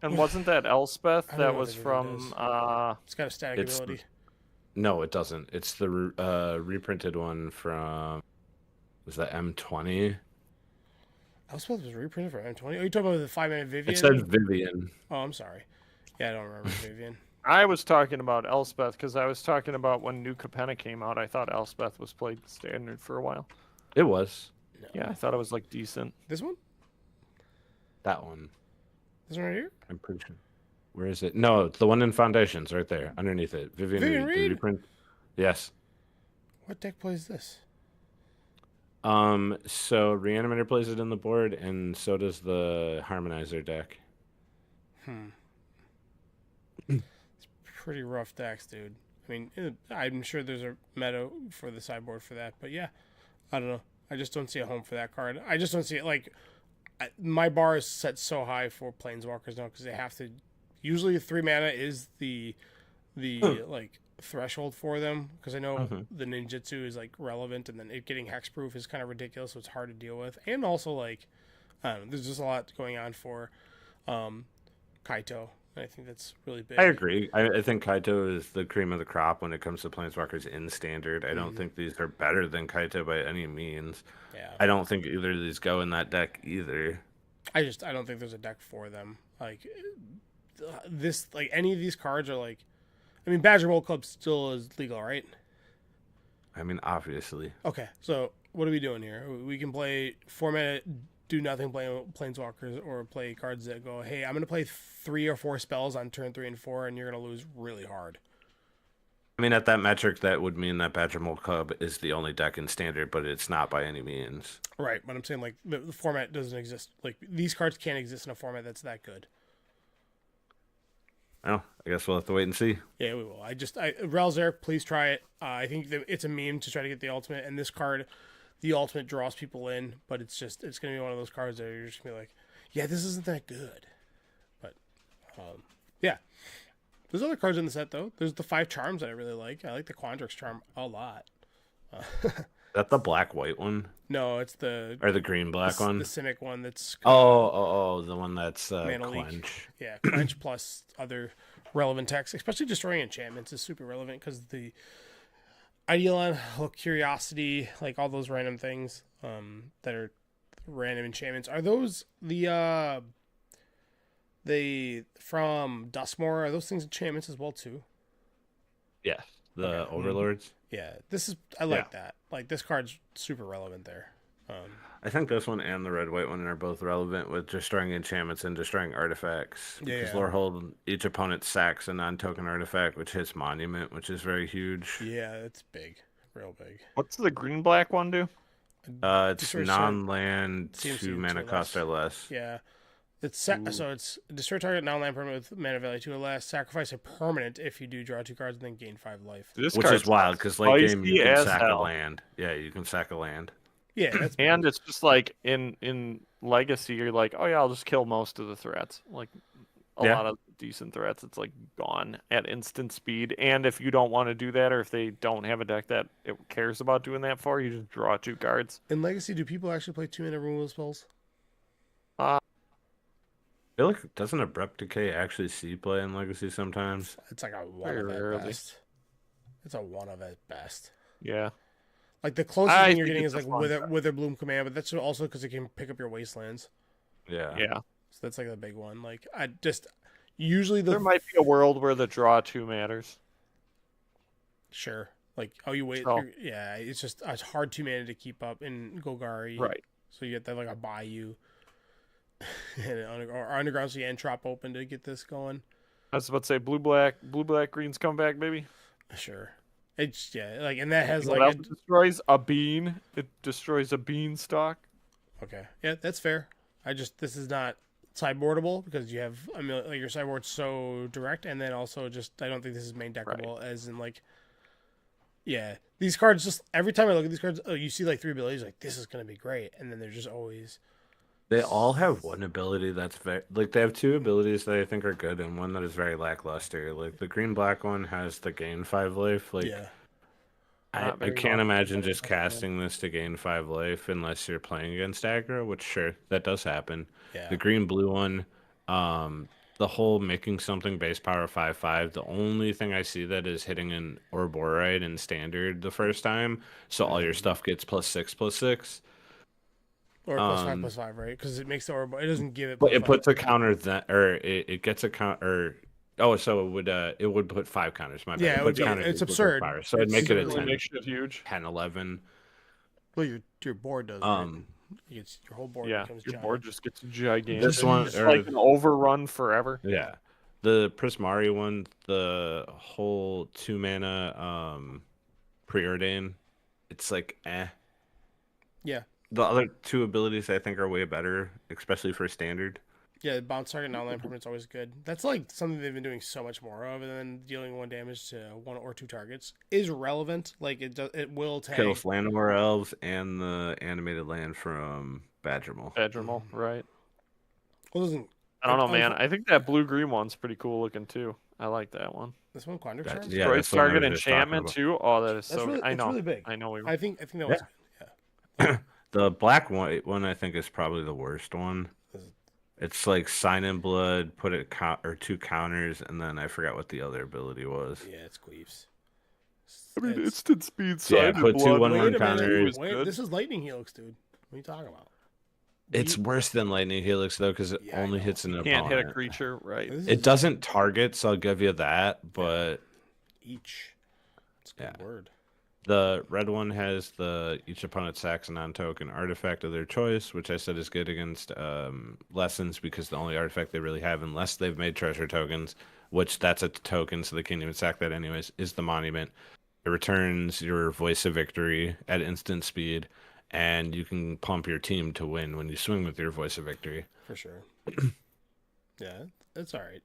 And wasn't that Elspeth I don't that know was what from it's got a static ability. No, it doesn't. It's the reprinted one from, was that M20? Elspeth was reprinted for M20. Are you talking about the 5-mana Vivian? It said Vivian. Oh, I'm sorry. Yeah, I don't remember Vivian. I was talking about Elspeth because I was talking about when New Capenna came out. I thought Elspeth was played standard for a while. It was. No. Yeah, I thought it was decent. This one? That one. This one right here? I'm pretty sure. Where is it? No, it's the one in Foundations right there, underneath it. Vivian Reed. The reprint. Yes. What deck plays this? So Reanimator plays it in the board, and so does the Harmonizer deck. It's pretty rough decks, dude. I mean, I'm sure there's a meta for the sideboard for that, but yeah, I don't know. I just don't see a home for that card. I just don't see it. Like, my bar is set so high for planeswalkers now because they have to. Usually, 3 mana is the like threshold for them because I know the ninjutsu is like relevant, and then it getting hexproof is kind of ridiculous, so it's hard to deal with. And also, like, I don't know, there's just a lot going on for Kaito. I think that's really big. I agree. I think Kaito is the cream of the crop when it comes to planeswalkers in standard. I don't think these are better than Kaito by any means. Yeah. I don't think either of these go in that deck either. I don't think there's a deck for them. Like this, like any of these cards are like, I mean, Badger Bowl Club still is legal, right? I mean, obviously. Okay, so what are we doing here? We can play 4 mana, do nothing, play planeswalkers, or play cards that go, hey, I'm going to play 3 or 4 spells on turn 3 and 4, and you're going to lose really hard. I mean, at that metric, that would mean that Badger Mold Club is the only deck in standard, but it's not by any means. Right, but I'm saying, like, the format doesn't exist. Like, these cards can't exist in a format that's that good. Oh, I guess we'll have to wait and see. Yeah, we will. Relzer, please try it. I think that it's a meme to try to get the ultimate, and this card, the ultimate draws people in, but it's going to be one of those cards that you're just going to be like, yeah, this isn't that good. But, yeah. There's other cards in the set, though. There's the 5 charms that I really like. I like the Quandrix charm a lot. Is that the black-white one? No, it's the... Or the green-black one? The Simic one that's... Oh, the one that's Quench. Leak. Yeah, Quench plus other relevant text, especially destroying enchantments is super relevant because the Eidolon, Curiosity, like all those random things that are random enchantments. Are those the from Dustmore? Are those things enchantments as well too? Yes, the Overlords. Yeah, I like that. Like this card's super relevant there. I think this one and the red-white one are both relevant with destroying enchantments and destroying artifacts. Yeah. Because Lorehold, each opponent sacks a non-token artifact, which hits Monument, which is very huge. Yeah, it's big, real big. What's the green black one do? It's non-land, CMC 2 mana cost or less. Yeah. So it's destroy target non-land permanent with mana value 2 or less. Sacrifice a permanent if you do draw 2 cards and then gain 5 life. This Which is wild because late game you can sack hell. a land. Yeah, you can sack a land. Yeah, that's and it's just like in Legacy, you're like, oh yeah, I'll just kill most of the threats. Like a lot of decent threats, it's like gone at instant speed. And if you don't want to do that, or if they don't have a deck that it cares about doing that for, you just draw 2 cards. In Legacy, do people actually play 2 mana removal spells? I feel like doesn't Abrupt Decay actually see play in Legacy sometimes? It's like a 1 of at best. It's a 1 of at best. Yeah. Like the closest thing you're getting is like Wither Witherbloom Command, but that's also because it can pick up your wastelands. Yeah. Yeah. So that's like the big one. Like I just usually There might be a world where the draw 2 matters. Sure. Like you wait. So- Yeah, it's just it's hard 2 mana to keep up in Golgari. Right. So you have to have like a Bayou or Underground, so you Entrop open to get this going. I was about to say blue black greens come back, baby. Sure. It's like, and that has What like else destroys a bean? It destroys a beanstalk. okay, yeah, that's fair. This is not sideboardable because you have like your sideboard's so direct, and then also just I don't think this is main deckable as in like, yeah, these cards just every time I look at these cards, you see like 3 abilities, like this is gonna be great, and then they're just always. They all have one ability that's very like they have 2 abilities that I think are good and one that is very lackluster. Like the green black one has the gain 5 life. Like Yeah. I can't imagine just casting this to gain 5 life unless you're playing against aggro, which sure that does happen. Yeah. The green blue one, the whole making something base power 5/5. The only thing I see that is hitting an Orborite in standard the first time, so all your stuff gets +6/+6. Or +5/+5, right? Because it makes the Orb. It doesn't give it. But it puts a counter that, or it gets a counter. Oh, so it would put 5 counters. My bad. Yeah, it's absurd. So it'd make it a Really 10, makes it huge. 10, 11. Well, your board does. Right? Your whole board Yeah, becomes your giant. board just gets gigantic. This one, It's like an overrun forever. Yeah, the Prismari one, the whole 2 mana preordain. It's like Yeah. The other 2 abilities I think are way better, especially for standard. Yeah, bounce target and online permanent's always good. That's like something they've been doing so much more of, and then dealing 1 damage to 1 or 2 targets is relevant. Like it will tag. Kill Flanor Elves and the animated land from Badgermole. Badgermole, right? Well, doesn't I don't know, man. I think that blue-green one's pretty cool looking too. I like that one. this one Quandrix Gotcha. Charms? Yeah, Destroys that's the one I target was just talking enchantment about. too. Oh, that is That's so. really, I it's know. really big. I know. I think that was good. Yeah. The black one I think is probably the worst one. It's like sign in blood, put it or 2 counters, and then I forgot what the other ability was. Yeah, it's Queefs. I mean, It's- instant speed. Yeah, put 2 1 Wait 1 a minute. counters. Wait, this is Lightning Helix, dude. What are you talking about? It's worse than Lightning Helix though, because it Yeah, I only know. hits an You opponent. can't hit a creature, right? This It is doesn't target, so I'll give you that. But each. It's a good Yeah. word. the red one has each opponent sacks a non-token artifact of their choice, which I said is good against lessons because the only artifact they really have, unless they've made treasure tokens, which that's a token, so they can't even sack that anyways, is the monument. It returns your voice of victory at instant speed, and you can pump your team to win when you swing with your voice of victory. For sure. Yeah, it's all right.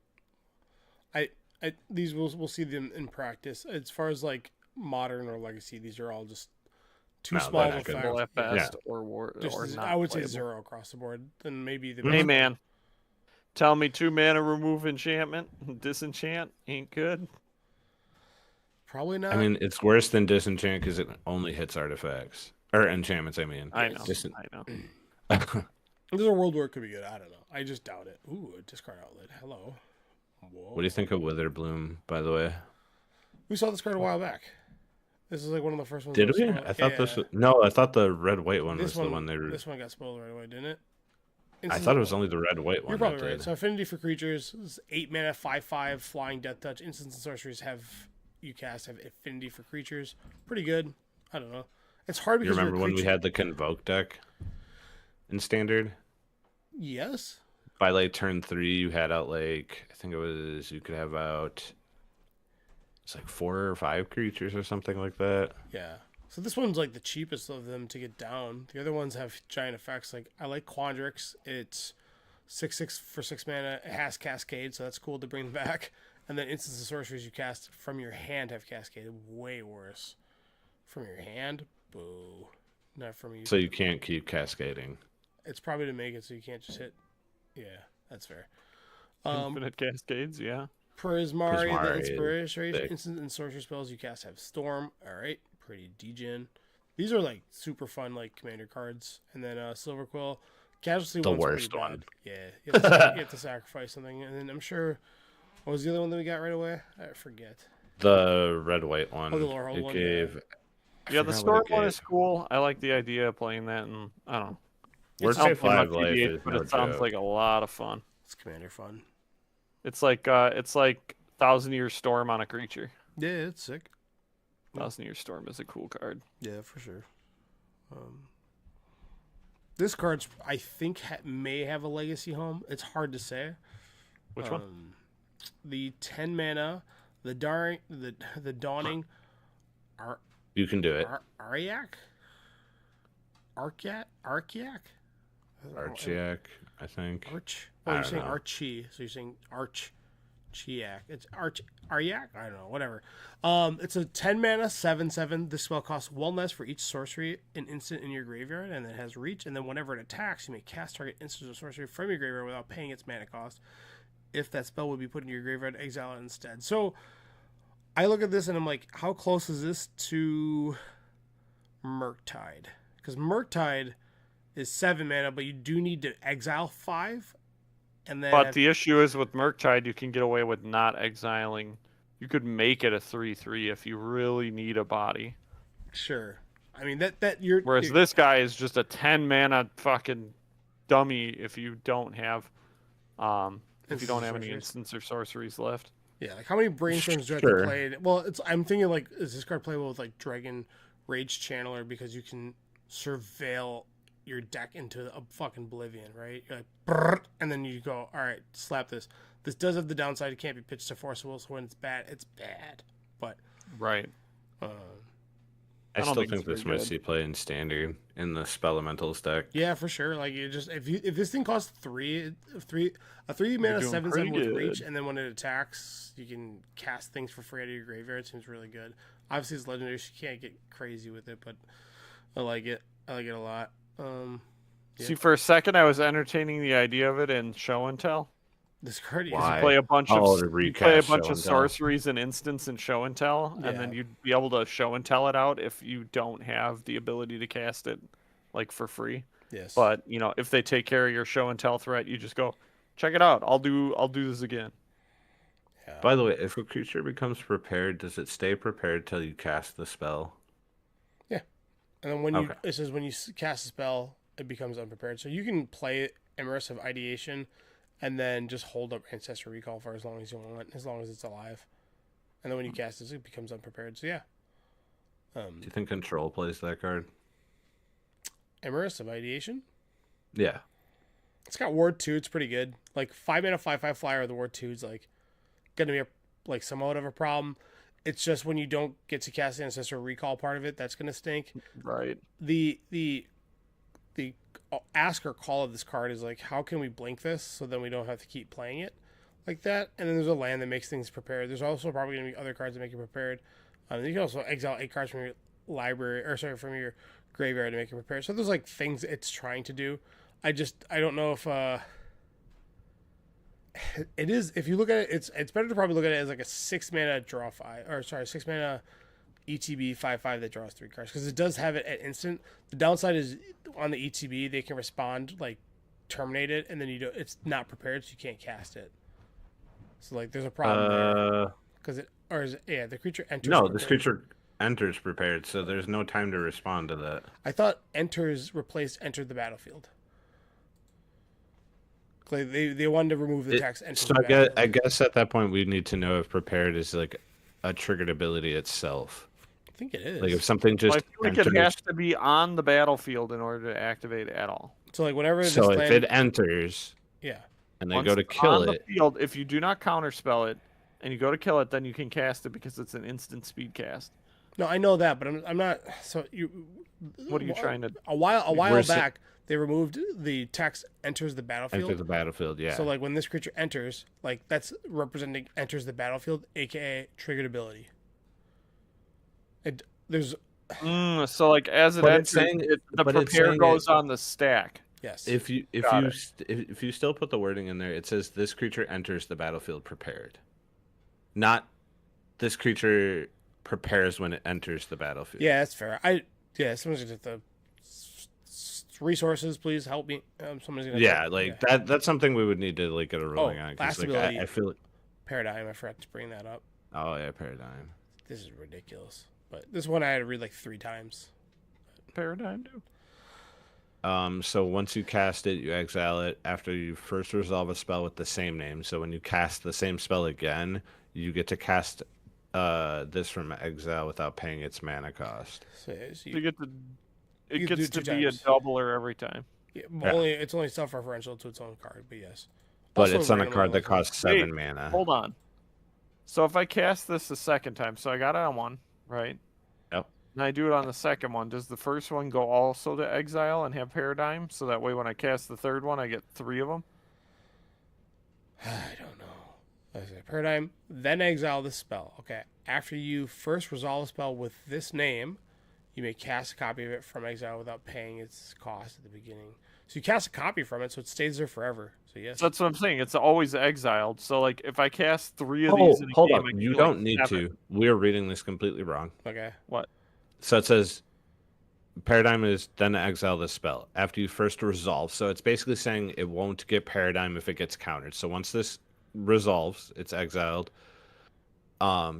These we'll see them in practice. As far as like modern or legacy, these are all just too No, small they're of not good. effect. Well, at Yeah. best, or Just, not. I would say playable. 0 across the board. Then maybe the Hey man, tell me 2 mana remove enchantment, disenchant ain't good. Probably not. I mean, it's worse than disenchant because it only hits artifacts or enchantments. I mean, I know. Dis- I know. There's a world where it could be good. I don't know. I just doubt it. Ooh, a discard outlet. Hello. Whoa. What do you think of Witherbloom, by the way? We saw this card a while back. This is like one of the first ones. Did that we? was I spoiled. thought Yeah, this was... No, I thought the red-white one this was the one they were... This one got spoiled right away, didn't it? I thought it was only the red-white one. You're probably that right. did. So affinity for creatures is 8 mana, 5/5 flying death touch. Instants and sorceries have affinity for creatures. Pretty good. I don't know. It's hard You because remember when we had the Convoke deck in Standard? Yes. By like turn 3, you had out like I think it was you could have out it's like 4 or 5 creatures or something like that. Yeah. So this one's like the cheapest of them to get down. The other ones have giant effects. Like I like Quandrix. It's 6/6 for 6 mana. It has Cascade, so that's cool to bring back. And then instants and sorceries you cast from your hand have Cascade. Way worse. From your hand? Boo. Not from you. So you can't keep cascading. It's probably to make it so you can't just hit. Yeah, that's fair. Infinite cascades, yeah. Prismari, the Prismari, inspiration, sick. instant and sorcery spells you cast have Storm. All right, pretty degen. These are like super fun, like commander cards. And then Silver Quill, casualty. The one's worst pretty bad. one. Yeah, you have to sacrifice something. And then I'm sure. What was the other one that we got right away? I forget. The red-white one. Oh, the Laurel it one, gave. Yeah, the forgot storm what it one gave. is cool. I like the idea of playing that, and I don't know. Worst I of don't play much 5 life EDH, is but no it sounds joke. like a lot of fun. It's commander fun. It's like 1,000-year storm on a creature. Yeah, it's sick. 1,000-year storm is a cool card. Yeah, for sure. This card's, I think, may have a legacy home. It's hard to say. Which one? The 10 mana, the dawning, You can do it. Archiac. Archiac, I think. Arch. I Oh, you're don't saying know. Archie. So you're saying Archiac. It's Archiac? I don't know. Whatever. It's a 10 mana 7/7. This spell costs 1 less for each sorcery an instant in your graveyard, and it has reach. And then whenever it attacks, you may cast target instant or sorcery from your graveyard without paying its mana cost. If that spell would be put into your graveyard, exile it instead. So I look at this and I'm like, how close is this to Murktide? Because Murktide is 7 mana, but you do need to exile 5. And then But the issue is with Murktide, you can get away with not exiling. You could make it a 3/3 if you really need a body. sure. I mean that you're Whereas this guy is just a 10 mana fucking dummy if you don't have if you don't have any Sorceries. instants or sorceries left. Yeah, like how many brainstorms do I have to Sure. play? Well, I'm thinking like, is this card playable with like Dragon Rage Channeler because you can surveil your deck into a fucking oblivion, right? You're like, "Brrr," and then you go, all right, slap this. This does have the downside; it can't be pitched to forcible, so when it's bad, it's bad. But Right. I don't still think think it's very this might good. see play in standard in the Spelementals deck. Yeah, for sure. Like you just if this thing costs a 3 mana doing 7/7 pretty with good. reach, and then when it attacks, you can cast things for free out of your graveyard. It seems really good. Obviously, it's legendary, so you can't get crazy with it, but I like it. I like it a lot. Yeah. See, for a second, I was entertaining the idea of it in show and tell. This card, Why? You play a bunch Oh, to of you play a recast bunch show of and tell. sorceries and instants in show and tell, and then Yeah. you'd be able to show and tell it out if you don't have the ability to cast it like for free. yes, But if they take care of your show and tell threat, you just go, check it out. I'll do this again. yeah. By the way, if a creature becomes prepared, does it stay prepared till you cast the spell? And then when Okay. it says when you cast a spell, it becomes unprepared. So you can play Immersive Ideation, and then just hold up Ancestral Recall for as long as you want, as long as it's alive. And then when you cast it, it becomes unprepared. So yeah. Do you think Control plays that card? Immersive Ideation. Yeah. It's got Ward 2. It's pretty good. Like 5 mana 5/5 flyer with Ward 2 is like gonna be somewhat of a problem. It's just when you don't get to cast the Ancestral Recall part of it, that's gonna stink. Right. The ask or call of this card is like, how can we blink this so then we don't have to keep playing it like that? And then there's a land that makes things prepared. There's also probably gonna be other cards that make it prepared. You can also exile 8 cards from your library, or sorry, from your graveyard to make it prepared. So there's like things it's trying to do. I don't know if it is. If you look at it, it's better to probably look at it as like a 6 mana draw 6 mana ETB 5/5 that draws 3 cards, because it does have it at instant. The downside is on the ETB they can respond, like terminate it, and then it's not prepared, so you can't cast it. So like there's a problem there, because the creature enters. No, prepared. this creature enters prepared, so there's no time to respond to that. I thought enters replaced entered the battlefield. Like they wanted to remove the text. So I guess at that point we need to know if prepared is like a triggered ability itself. I think it is. Like if something just I feel like enters, it has to be on the battlefield in order to activate at all. So like whenever so this if it enters yeah. and they Once go to it's kill on it, the field, if you do not counterspell it and you go to kill it, then you can cast it because it's an instant speed cast. No, I know that, but I'm not. So you. What are you trying to? A while Where's the- back, they removed the text enters the battlefield. enter the battlefield, yeah. So like when this creature enters, like that's representing enters the battlefield, aka triggered ability. There's So like as it But enters, it's saying- the but it's prepare saying goes on the stack. yes. if you Got it. if you still put the wording in there, it says this creature enters the battlefield prepared. Not this creature prepares when it enters the battlefield. Yeah, that's fair. Someone's gonna have to resources, please help me. Someone's gonna Yeah, have to- like that's something we would need to like get a ruling on. 'Cause, last like, ability. I feel Paradigm. I forgot to bring that up. oh yeah, paradigm. This is ridiculous. But this one I had to read like 3 times. Paradigm do. So once you cast it, you exile it after you first resolve a spell with the same name. So when you cast the same spell again, you get to cast this from exile without paying its mana cost. So You get to. It You can gets do to it 2 be a times. doubler every time. it's only self-referential to its own card, but yes. But Also it's on a random card that ones. costs 7 Wait, mana. Hold on. So if I cast this the second time, so I got it on one, right? Yep. And I do it on the second one. Does the first one go also to exile and have paradigm? So that way when I cast the third one, I get 3 of them? I don't know. Okay, paradigm, then exile this spell. Okay. After you first resolve a spell with this name, you may cast a copy of it from exile without paying its cost at the beginning. So you cast a copy from it, so it stays there forever. So yes. So that's what I'm saying. It's always exiled. So like if I cast 3 of Oh, these in a hold game, on. I can You do, don't like, need 7. to. We're reading this completely wrong. Okay. What? So it says paradigm is then exile this spell after you first resolve. So it's basically saying it won't get paradigm if it gets countered. So once this resolves, it's exiled.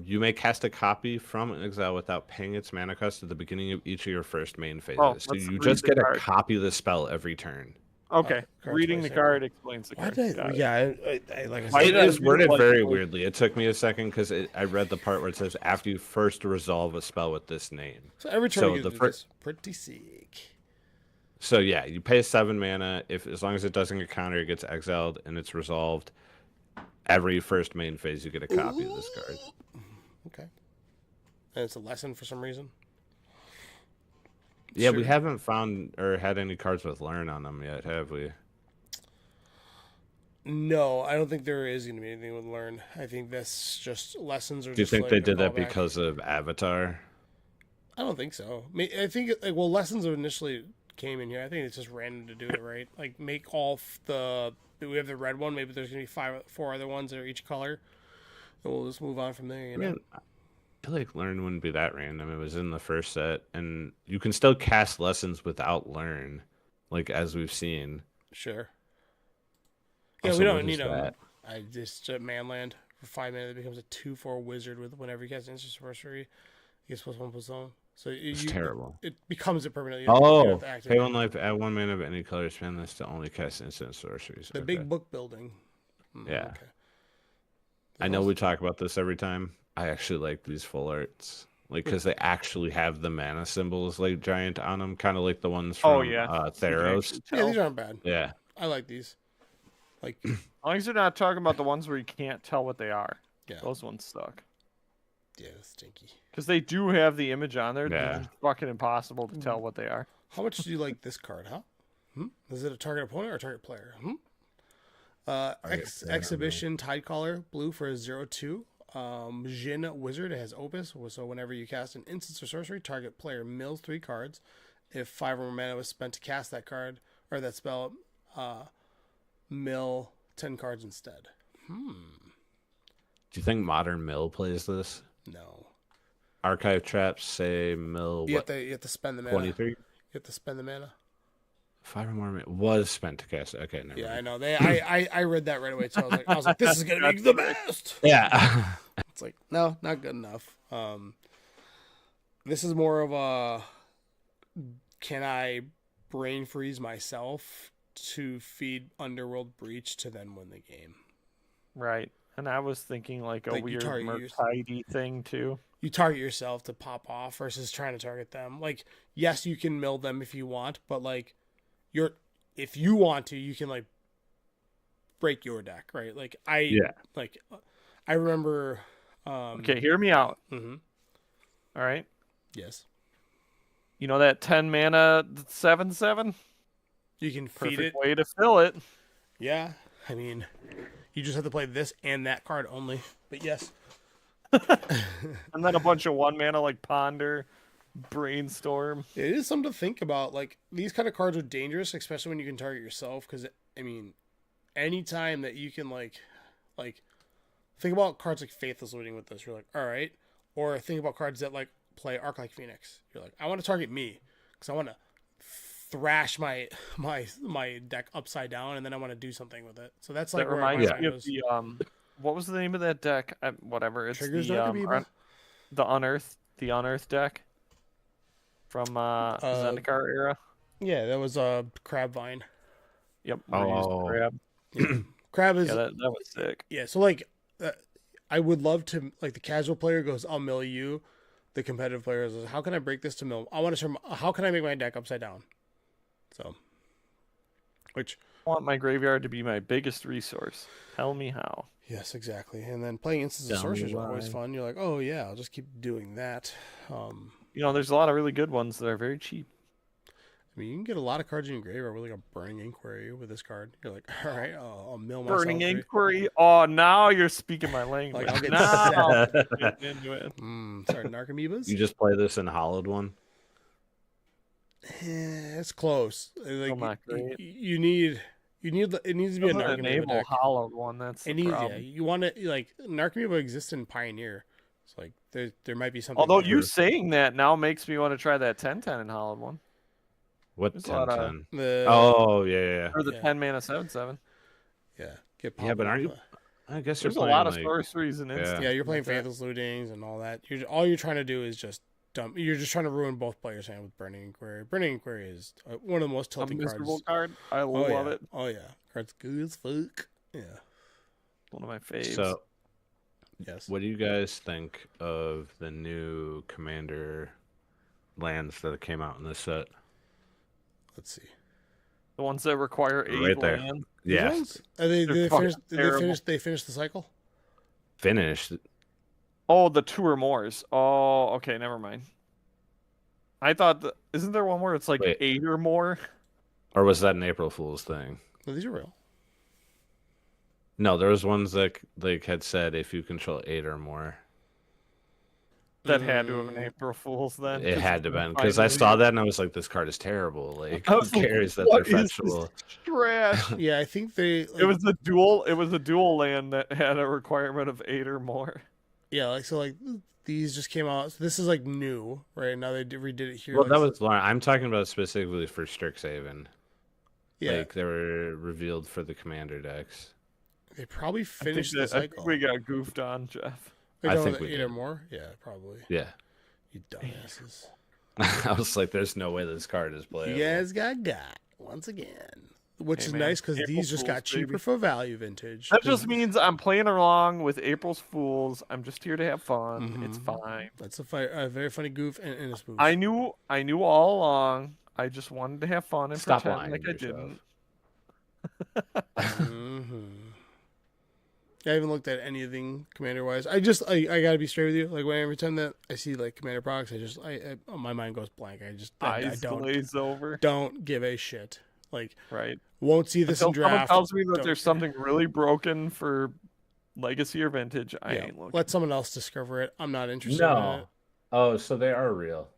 You may cast a copy from exile without paying its mana cost at the beginning of each of your first main phases. So let's you read just the get a card. copy of the spell every turn. Okay. Card's Reading the placed card explains the Why card. did Got it. yeah, I like I Why said, It did I is read it worded like- very weirdly. It took me a second because I read the part where it says after you first resolve a spell with this name. so every turn so you the do fir- this. Pretty sick. So yeah, you pay 7 mana. If as long as it doesn't get countered, it gets exiled and it's resolved. Every first main phase, you get a copy of this card. Okay. And it's a lesson for some reason. Yeah, we Sure. haven't found or had any cards with learn on them yet, have we? No, I don't think there is going to be anything with learn. I think that's just lessons or Do you just think like they a did that callback. because of Avatar? I don't think so. I think like well, lessons initially came in here. I think it's just random to do it right. Like make all we have the red one. Maybe there's gonna be four other ones that are each color, and we'll just move on from there. You know. Man, I feel like learn wouldn't be that random. It was in the first set, and you can still cast lessons without learn, like as we've seen. Sure. Yeah, Also, we what don't is need them. that? I just Manland for 5 minutes. It becomes a 2/4 wizard with whenever you cast instant sorcery, it gets +1/+1. So It's terrible. It becomes it permanently. You don't have to Pay activate one it. life, add 1 mana of any color, spend this to only cast instant sorceries. The Okay. big book building. Yeah. Okay. I know we talk about this every time. I actually like these full arts, like because they actually have the mana symbols like giant on them, kind of like the ones from Oh, yeah. You can Theros. actually Yeah, tell. these aren't bad. Yeah, I like these. Like, As long as you're not talking about the ones where you can't tell what they are. yeah, Those ones suck. yeah, stinky. Because they do have the image on there. Yeah. It's fucking impossible to tell what they are. How much do you like this card, huh? Is it a target opponent or a target player? Exhibition Tidecaller, blue for a 0/2. Jin Wizard, it has Opus, so whenever you cast an instance or sorcery, target player mills 3 cards. If 5 or more mana was spent to cast that card or that spell, mill 10 cards instead. Do you think Modern Mill plays this? No. Archive traps say mill You what? have to spend the mana. 23? You have to spend the mana. 5 or more was spent to cast. Okay, never Yeah, I mind. know. I read that right away too. I was like, this is gonna be the best. Yeah. It's like, no, not good enough. This is more of a can I brain freeze myself to feed Underworld Breach to then win the game. Right. And I was thinking like a Like, you weird target Murktide thing too. You target yourself to pop off versus trying to target them. Like, yes, you can mill them if you want, but like if you want to, you can like break your deck, right? Like I remember Okay, hear me out. mhm. All right. Yes. You know that 10 mana 7/7? You can feed Perfect it. way to fill it. Yeah. I mean, you just have to play this and that card only. But yes. And then a bunch of 1 mana like Ponder, Brainstorm. It is something to think about. Like, these kind of cards are dangerous, especially when you can target yourself. Because, I mean, anytime that you can, like, think about cards like Faithless Looting with this. You're like, all right. Or think about cards that, like, play Arc like Phoenix. You're like, I want to target me. Because I want to thrash my deck upside down, and then I want to do something with it. So that's, like, That where my reminds mind me of goes. the what was the name of that deck? Whatever. It's Triggers the Dark Amoeba? the Unearth deck from Zendikar era. Yeah, that was a Crab Vine. Yep. We're using Oh. Crab. Crab is Yeah, that was sick. yeah. So like, I would love to like the casual player goes, I'll mill you. The competitive player is, how can I break this to mill? I want to. How can I make my deck upside down? So, which I want my graveyard to be my biggest resource. Tell me how. yes, exactly. And then playing instants of Tell me sorcerers are always why. fun. You're like, oh yeah, I'll just keep doing that. You know, there's a lot of really good ones that are very cheap. I mean, you can get a lot of cards in your graveyard with like a Burning Inquiry with this card. You're like, all right, I'll mill myself. Burning Inquiry. Oh, now you're speaking my language. Like, I'll get now I'm getting into it. Sorry, Narcomoebas. You just play this in Hollowed one? It's close. Like not great. you need it needs to be a Doesn't Narcomoeba enable deck. hollowed one. That's the It needs yeah. problem. You want to like Narcomoeba exists in Pioneer. It's like there might be something. Although there. you saying that now makes me want to try that 10/10 in hollowed one. What There's a lot of- 10/10? the Oh, yeah. Or the Yeah. 10 mana 7/7. yeah get Yeah, but aren't you- Pop-Up. I guess There's a you're lot of playing, sorceries and yeah. instants. Yeah, you're playing like that. Faithless Lootings and all that. All you're trying to do is just dump. You're just trying to ruin both players' hand with Burning Inquiry. Burning Inquiry is one of the most A tilting miserable cards. card. I love yeah. it. Oh yeah, card's good as fuck. Yeah. One of my faves. So, Yes. what do you guys think of the new Commander lands that came out in this set? Let's see. The ones that require 8 Right there. land. These Yeah, ones? Are they, They're did they fucking finish? Did terrible. they finish the cycle? finished. Oh, the 2 or mores. Oh, okay, never mind. I thought isn't there one where it's like Wait. 8 or more? Or was that an April Fool's thing? No, these are real. No, there was ones that like had said if you control 8 or more. That had to have been April Fool's then. It 'cause had to you been couldn't because find I those saw either. that and I was like, this card is terrible. Like, I who was like, cares that what they're is this fetchable? trash. Yeah, I think they. Like, It was a dual. It was a dual land that had a requirement of 8 or more. yeah, like so, like these just came out. So this is like new, right? Now they redid it here. Well, like, that was Lauren. I'm talking about specifically for Strixhaven. yeah. Like they were revealed for the commander decks. They probably I think, finished the I think cycle. we got goofed on, Jeff. Are you I done think with we 8 did. or more? Yeah, probably. Yeah. You dumbasses. I was like, there's no way this card is playable. You guys got once again, which Hey, is man, nice because April these just Fools, got cheaper baby. for value vintage. That just means I'm playing along with April's Fools. I'm just here to have fun. It's Mhm. fine. That's a very funny goof and a spoof. I knew all along. I just wanted to have fun and Stop pretend lying like to I yourself. didn't. hmm I haven't looked at anything commander wise. I gotta be straight with you. Like every time that I see like commander products, I my mind goes blank. I Eyes don't glaze over. don't give a shit. Like Right. won't see this in Until someone draft. tells me that don't there's care. something really broken for Legacy or Vintage, I Yeah, ain't looking. let someone else discover it. I'm not interested in it. No. Oh, so they are real.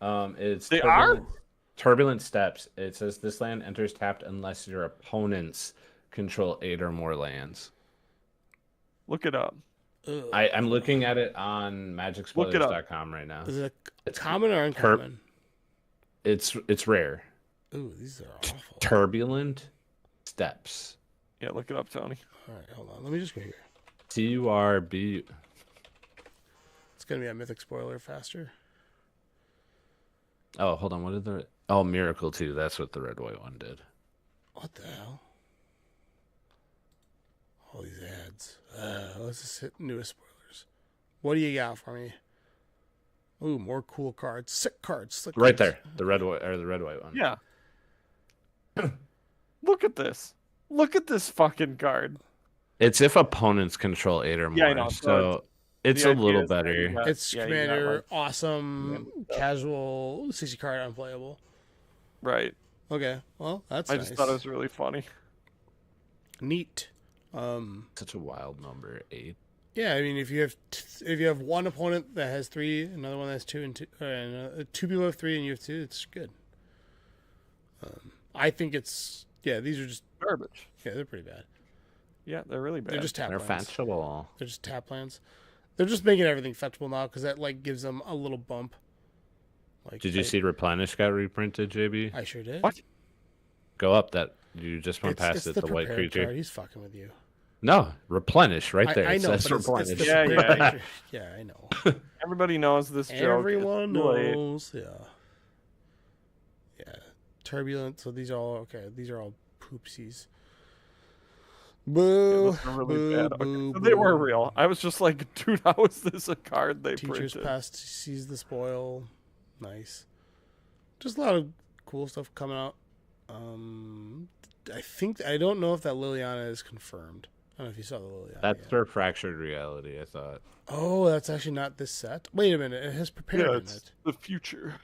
It's They Turbulent Steps. It says this land enters tapped unless your opponents control 8 or more lands. Look it up. Ugh. I'm looking at it on Look it up. magicspoilers.com right now. Is it a It's common or uncommon? It's rare. Ooh, these are awful. Turbulent Steps. Yeah, look it up, Tony. All right, hold on. Let me just go here. TURB. It's gonna be a mythic spoiler faster. Oh, hold on. What did the Oh, Miracle 2. That's what the red white one did. What the hell? All these ads. Let's just hit newest spoilers. What do you got for me? Ooh, more cool cards. Sick cards. Slick Right cards. there. The red white or the red white one. Yeah. Look at this. Look at this fucking card. It's if opponents control 8 or more. Yeah, I know. So it's The a idea little is that better. you got- It's yeah, you got, commander, like- awesome, casual, CC card, unplayable. Right. Okay, well, that's I nice. just thought it was really funny. Neat. Such a wild number, 8. Yeah, I mean, if you have one opponent that has 3, another one that has 2, and 2, and 2 people have 3, and you have 2, it's good. I think it's these are just Garbage. they're pretty bad. Yeah, they're really bad. They're just tap They're lands. fetchable. They're just tap lands. They're just making everything fetchable now because that like gives them a little bump. Like, Did you see Replenish got reprinted, JB? I sure did. What? Go up that you just went past it, the the white prepared creature. card. He's fucking with you. No, Replenish right there. I It know, says but it's Replenish. the Yeah, prepared yeah. creature. Yeah, I know. Everybody knows this joke. Everyone It's too late. knows. Yeah. Yeah. Turbulent. So these are all okay. These are all poopsies. Boo. Those are really boo, bad. Okay, boo, so they were boo. real. I was just like, dude, how is this a card they Teacher's printed? Pest sees the spoil. Nice. Just a lot of cool stuff coming out. I don't know if that Liliana is confirmed. I don't know if you saw the Liliana. That's yet. for Fractured Reality, I thought. Oh, that's actually not this set. Wait a minute. It has prepared Yeah, in it's it. the future.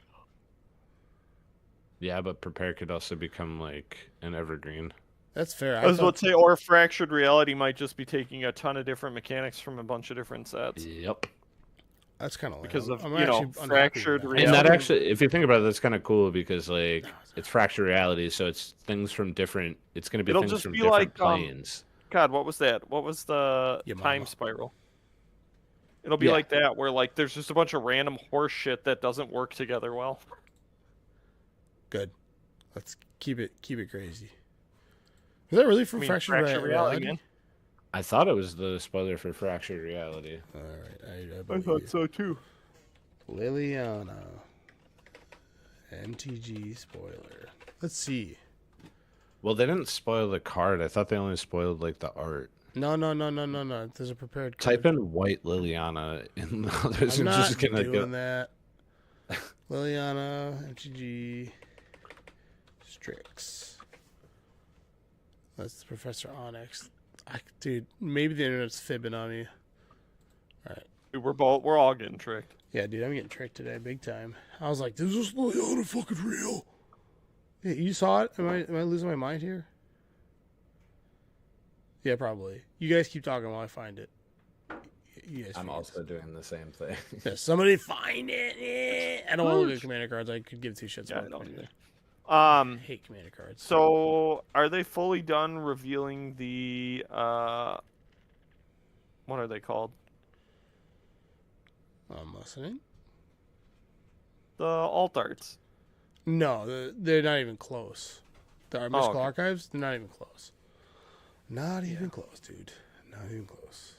Yeah, but Prepare could also become like an evergreen. That's fair. I was about to say, or Fractured Reality might just be taking a ton of different mechanics from a bunch of different sets. Yep. That's kind of Because of, I'm you know, actually unhappy with Fractured that. Reality. And that Yeah. actually, if you think about it, that's kind of cool because like it's Fractured Reality, so it's things from different. It's going to be It'll things just from be different like, planes. God, what was that? What was the Your time mama. spiral? It'll be Yeah. like that, where like there's just a bunch of random horse shit that doesn't work together well. Good. Let's keep it crazy. Is that really for I mean, Fractured Fractured Reality? man. I thought it was the spoiler for Fractured Reality. All right, I I believe thought you. so too. Liliana. MTG spoiler. Let's see. Well, they didn't spoil the card. I thought they only spoiled like the art. No. There's a prepared card. Type in White Liliana in the others. I'm and not just gonna doing go. that. Liliana, MTG, Strix. That's Professor Onyx. Dude, maybe the internet's fibbing on me. All right, Dude, we're all getting tricked. Yeah, dude, I'm getting tricked today, big time. I was like, "This is not fucking real." Yeah, you saw it? Am I losing my mind here? Yeah, probably. You guys keep talking while I find it. You guys I'm figure also doing the same thing. Yeah, somebody find it. I don't want to look at commander cards. I could give two shits Yeah, I about don't it. either. I hate commander cards. So are they fully done revealing the what are they called? I'm listening. The alt arts. No, they're not even close. The mystical okay. archives, they're not even close. Not even close, dude. Not even close.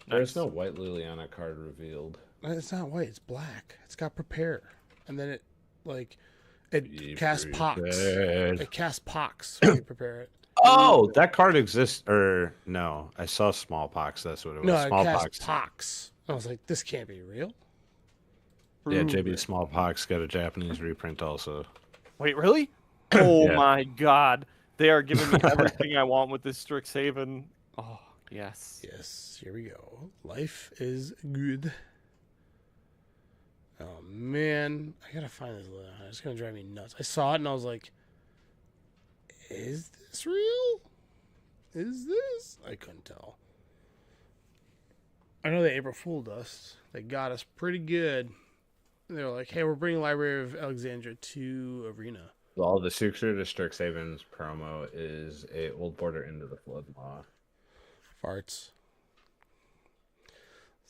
There's no white Liliana card revealed. It's not white. It's black. It's got prepare, and then it Be casts pox. prepared. It casts pox when you prepare it. Oh, that card exists. Or no, I saw smallpox. That's what it was. No, it Smallpox. casts pox. I was like, this can't be real. Yeah, JB Smallpox got a Japanese reprint also. Wait, really? Oh Yeah. my god. They are giving me everything I want with this Strixhaven. Oh, yes. Yes, here we go. Life is good. Oh man, I gotta find this. It's gonna drive me nuts. I saw it and I was like, "Is this real? Is this?" I couldn't tell. I know they April fooled us. They got us pretty good. They were like, "Hey, we're bringing Library of Alexandria to Arena." All the Sucre to Strixhaven's promo is a old border into the flood law. Farts.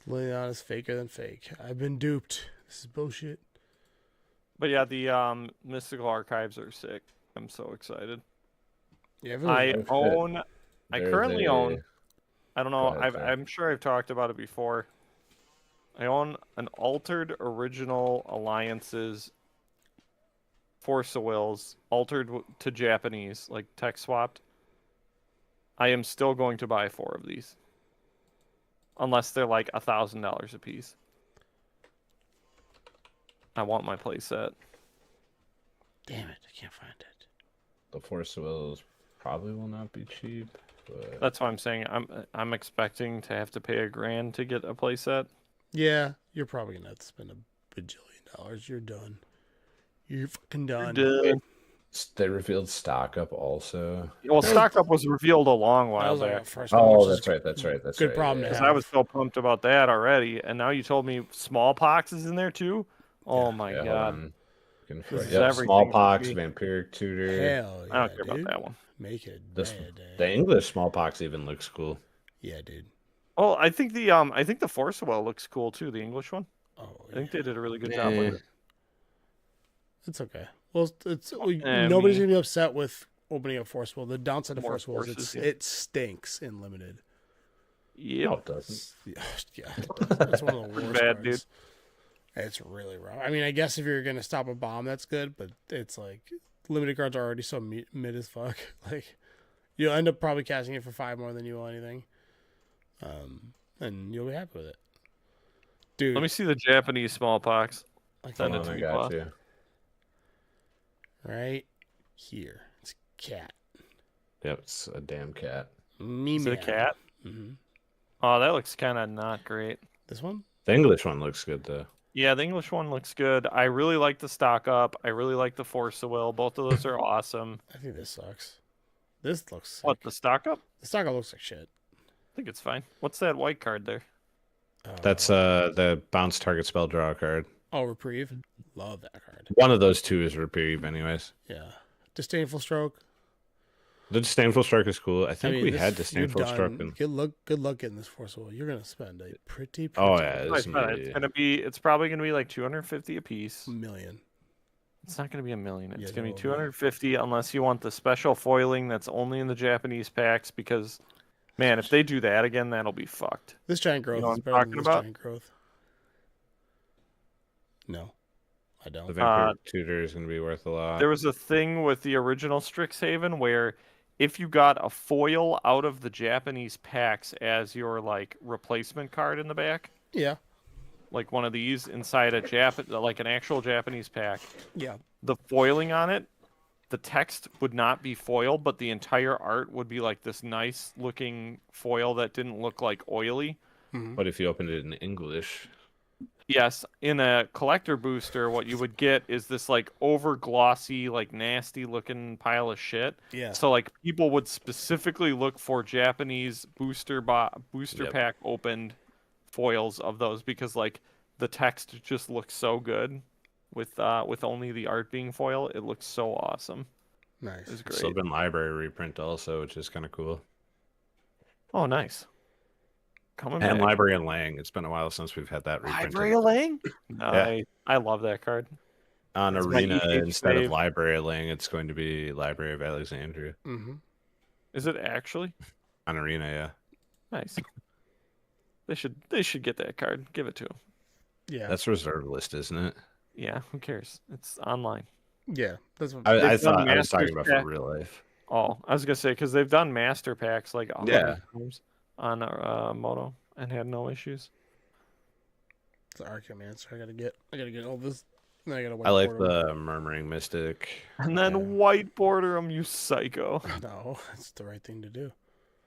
Leon is faker than fake. I've been duped. This is bullshit. But yeah, the mystical archives are sick. I'm so excited. Yeah, I There's currently a- own. I don't know. Go ahead, sorry. I'm sure I've talked about it before. I own an altered original Alliances Force of Wills, altered to Japanese, like text swapped. I am still going to buy 4 of these, unless they're like $1,000 a piece. I want my playset. Damn it, I can't find it. The Force of Wills probably will not be cheap, but That's what I'm saying. I'm expecting to have to pay $1,000 to get a playset. Yeah, you're probably gonna have to spend $1 bajillion. You're done. You're fucking done. they revealed stock up also. Well, stock up was revealed a long That while was like back. a first one, Oh, which is that's right. That's right. That's good right. problem to yeah, Because have. I was so pumped about that already, and now you told me smallpox is in there too. Oh my yeah, hold god! on. This Yep, is everything smallpox, for me. vampiric tutor. Hell yeah, I don't care dude. about that one. Make it This, bad. the English smallpox even looks cool. Yeah, dude. Oh, I think the Force Well looks cool too. The English one. Oh, I think yeah. they did a really good job with it. It's okay. Well, I nobody's mean- gonna be upset with opening up Force Will. The downside of More Force Will is forces, yeah. it stinks in limited. Yep. No, it doesn't. Yeah, that's one of the worst Bad, cards. dude. It's really rough. I mean, I guess if you're gonna stop a bomb, that's good, but it's like limited cards are already so mid as fuck. Like you'll end up probably casting it for 5 more than you will anything, and you'll be happy with it, dude. Let me see the Japanese smallpox. I Send can't- it to I me, got boss. you. right here. It's cat. Yep, it's a damn cat. Me Is it a cat? Mm-hmm. Oh, that looks kind of not great. This one? The English one looks good though. Yeah, the English one looks good. I really like the stock up. I really like the Force of Will. Both of those are awesome. I think this sucks. This looks sick. What, the stock up? The Saga looks like shit. I think it's fine. What's that white card there? That's the bounce target spell draw card. Oh, Reprieve. Love that card. One of those two is reprieve, anyways. Yeah. Disdainful Stroke. The disdainful stroke is cool. I think we this- had you're disdainful done. stroke. In... Good luck getting this Force Will. You're gonna spend a pretty Oh yeah, Like I this said, it's probably gonna be like 250 a piece. million. It's not gonna be $1 million. It's Yeah, gonna no, be no. 250 unless you want the special foiling that's only in the Japanese packs. Because, man, if they do that again, that'll be fucked. This giant growth know what is I'm better than talking this about? giant growth. No, I don't. The vampire tutor is going to be worth a lot. There was a thing with the original Strixhaven where if you got a foil out of the Japanese packs as your like replacement card in the back, Yeah. like one of these inside a like an actual Japanese pack, Yeah. the foiling on it the text would not be foil, but the entire art would be like this nice looking foil that didn't look like oily. But if you opened it in English, Yes, in a collector booster, what you would get is this like over glossy, like nasty looking pile of shit. Yeah. So like people would specifically look for Japanese booster Yep. pack opened foils of those because like the text just looks so good with only the art being foil. It looks so awesome. Nice. It's great. Sylvan Library reprint also, which is kind of cool. Oh, nice. Coming And back. Library and Lang. It's been a while since we've had that reprinted. Library of Lang? I love that card. On It's my Arena, EDH instead fave. of Library of Lang, it's going to be Library of Alexandria. Mm-hmm. Is it actually? On Arena, yeah. Nice. They should get that card. Give it to them. Yeah. That's reserve list, isn't it? Yeah, who cares? It's online. Yeah. That's what. I They've done thought I was talking Masters about pack. for real life. Oh, I was gonna say because they've done master packs like a Yeah. hundred times on Moto and had no issues. It's an Archaeomancer. I gotta get all this. Then I gotta. I like whiteboard 'em. the Murmuring Mystic. And then Yeah. whiteboarder them, you psycho. No, it's the right thing to do.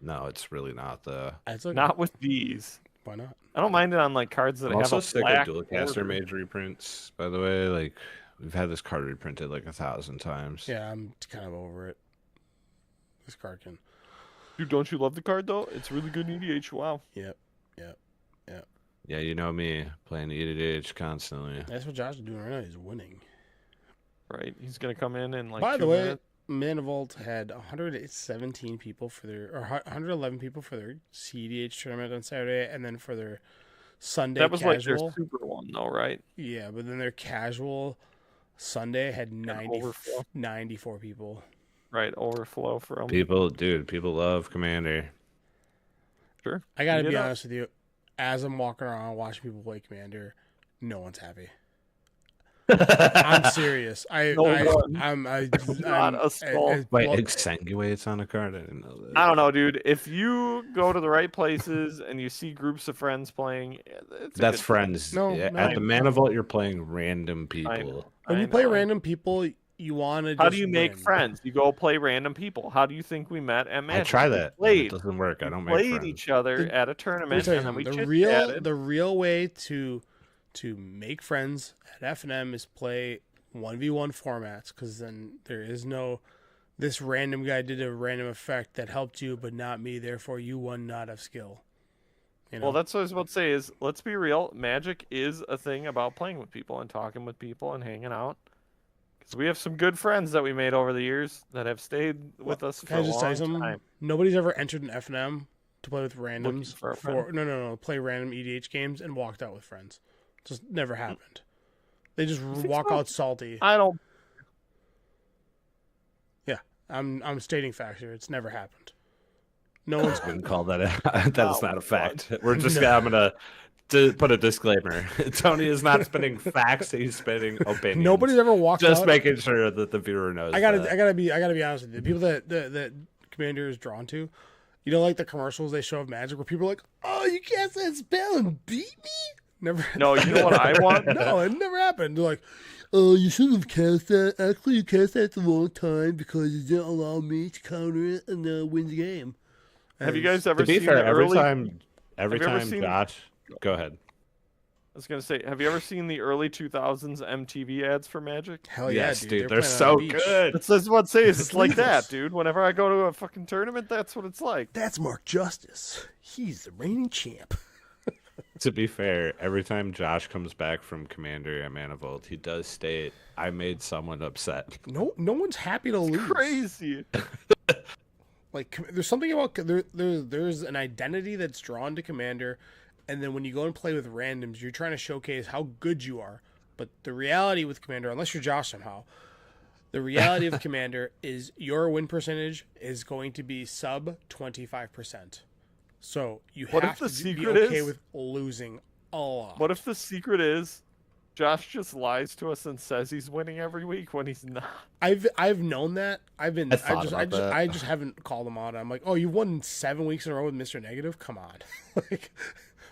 No, it's really not the. It's okay. Not with these. Why not? I don't mind it on like cards that I'm have also a sick black of Dualcaster border. Mage reprints, by the way. Like, we've had this card reprinted like 1,000 times. Yeah, I'm kind of over it. This card can. Dude, don't you love the card though? It's really good in EDH. Wow. Yep. Yeah, you know me, playing EDH constantly. That's what Josh is doing right now. He's winning. Right. He's gonna come in and like. By the 2 way, minutes. Manifold had 117 people for their, or 111 people for their CDH tournament on Saturday, and then for their Sunday that was like casual. their super one though, right? Yeah, but then their casual Sunday had 90, overflow. 94 people. Right. Overflow for them. People love Commander. Sure. I gotta Eat it be up. honest with you. As I'm walking around watching people play Commander, no one's happy. I'm serious. No one. I'm Not a skull. Wait, well, exsanguates on a card? I didn't know that. I don't know, dude. If you go to the right places and you see groups of friends playing, it's a That's good friends. No, Yeah, no. At the Mana Vault, you're playing random people. know. when I you play know. random people, you want to. How do you make friends? You go play random people. How do you think we met at Magic? I try We that. It Played, doesn't work. I don't make played friends. each other The- at a Let me tournament, tell you and then we something. chit-chatted. The real way to make friends at F&M is play 1v1 formats, because then there is no this random guy did a random effect that helped you but not me, therefore you won not of skill. You know? Well, that's what I was about to say. Is let's be real. Magic is a thing about playing with people and talking with people and hanging out. Because we have some good friends that we made over the years that have stayed with us for Can I a just tell you long something? time. Nobody's ever entered an F&M to play with randoms for a friend. no, play random EDH games and walked out with friends. Just never happened. They just walk so? out salty. I don't. I'm stating facts here. It's never happened. No one's Wouldn't call that that is Oh, not a fact. We're just No. I'm gonna put a disclaimer. Tony is not spinning facts; he's spinning opinions. nobody's ever walked just out. making sure that the viewer knows. I gotta that. be honest with you. The people that Commander is drawn to, you know, like the commercials they show of Magic where people are like, "Oh, you cast that spell and beat me." Never. No, you know what I want? No, it never happened. They're like, "Oh, you should have cast that. Actually, you cast that at the wrong time because it didn't allow me to counter it and win the game." Have you And guys ever To be seen fair, the every early? time Have you ever seen- Josh, go ahead. I was gonna say, have you ever seen the early 2000s MTV ads for Magic? Hell yeah, Yes, dude. they're playing on so the beach. good. That's what I'm saying. It's like Sleeveless. that, dude. Whenever I go to a fucking tournament, that's what it's like. That's Mark Justice. He's the reigning champ. To be fair, every time Josh comes back from Commander at Manifold, he does state, "I made someone upset." No one's happy to lose. Crazy. Like there's something about there's an identity that's drawn to Commander, and then when you go and play with randoms, you're trying to showcase how good you are. But the reality with Commander, unless you're Josh somehow, the reality of Commander is your win percentage is going to be sub 25%. So you What if have the to be secret okay is- with losing a lot. What if the secret is Josh just lies to us and says he's winning every week when he's not? I've known that. I thought about that. I just haven't called him out. I'm like, oh, you won 7 weeks in a row with Mr. Negative. Come on, like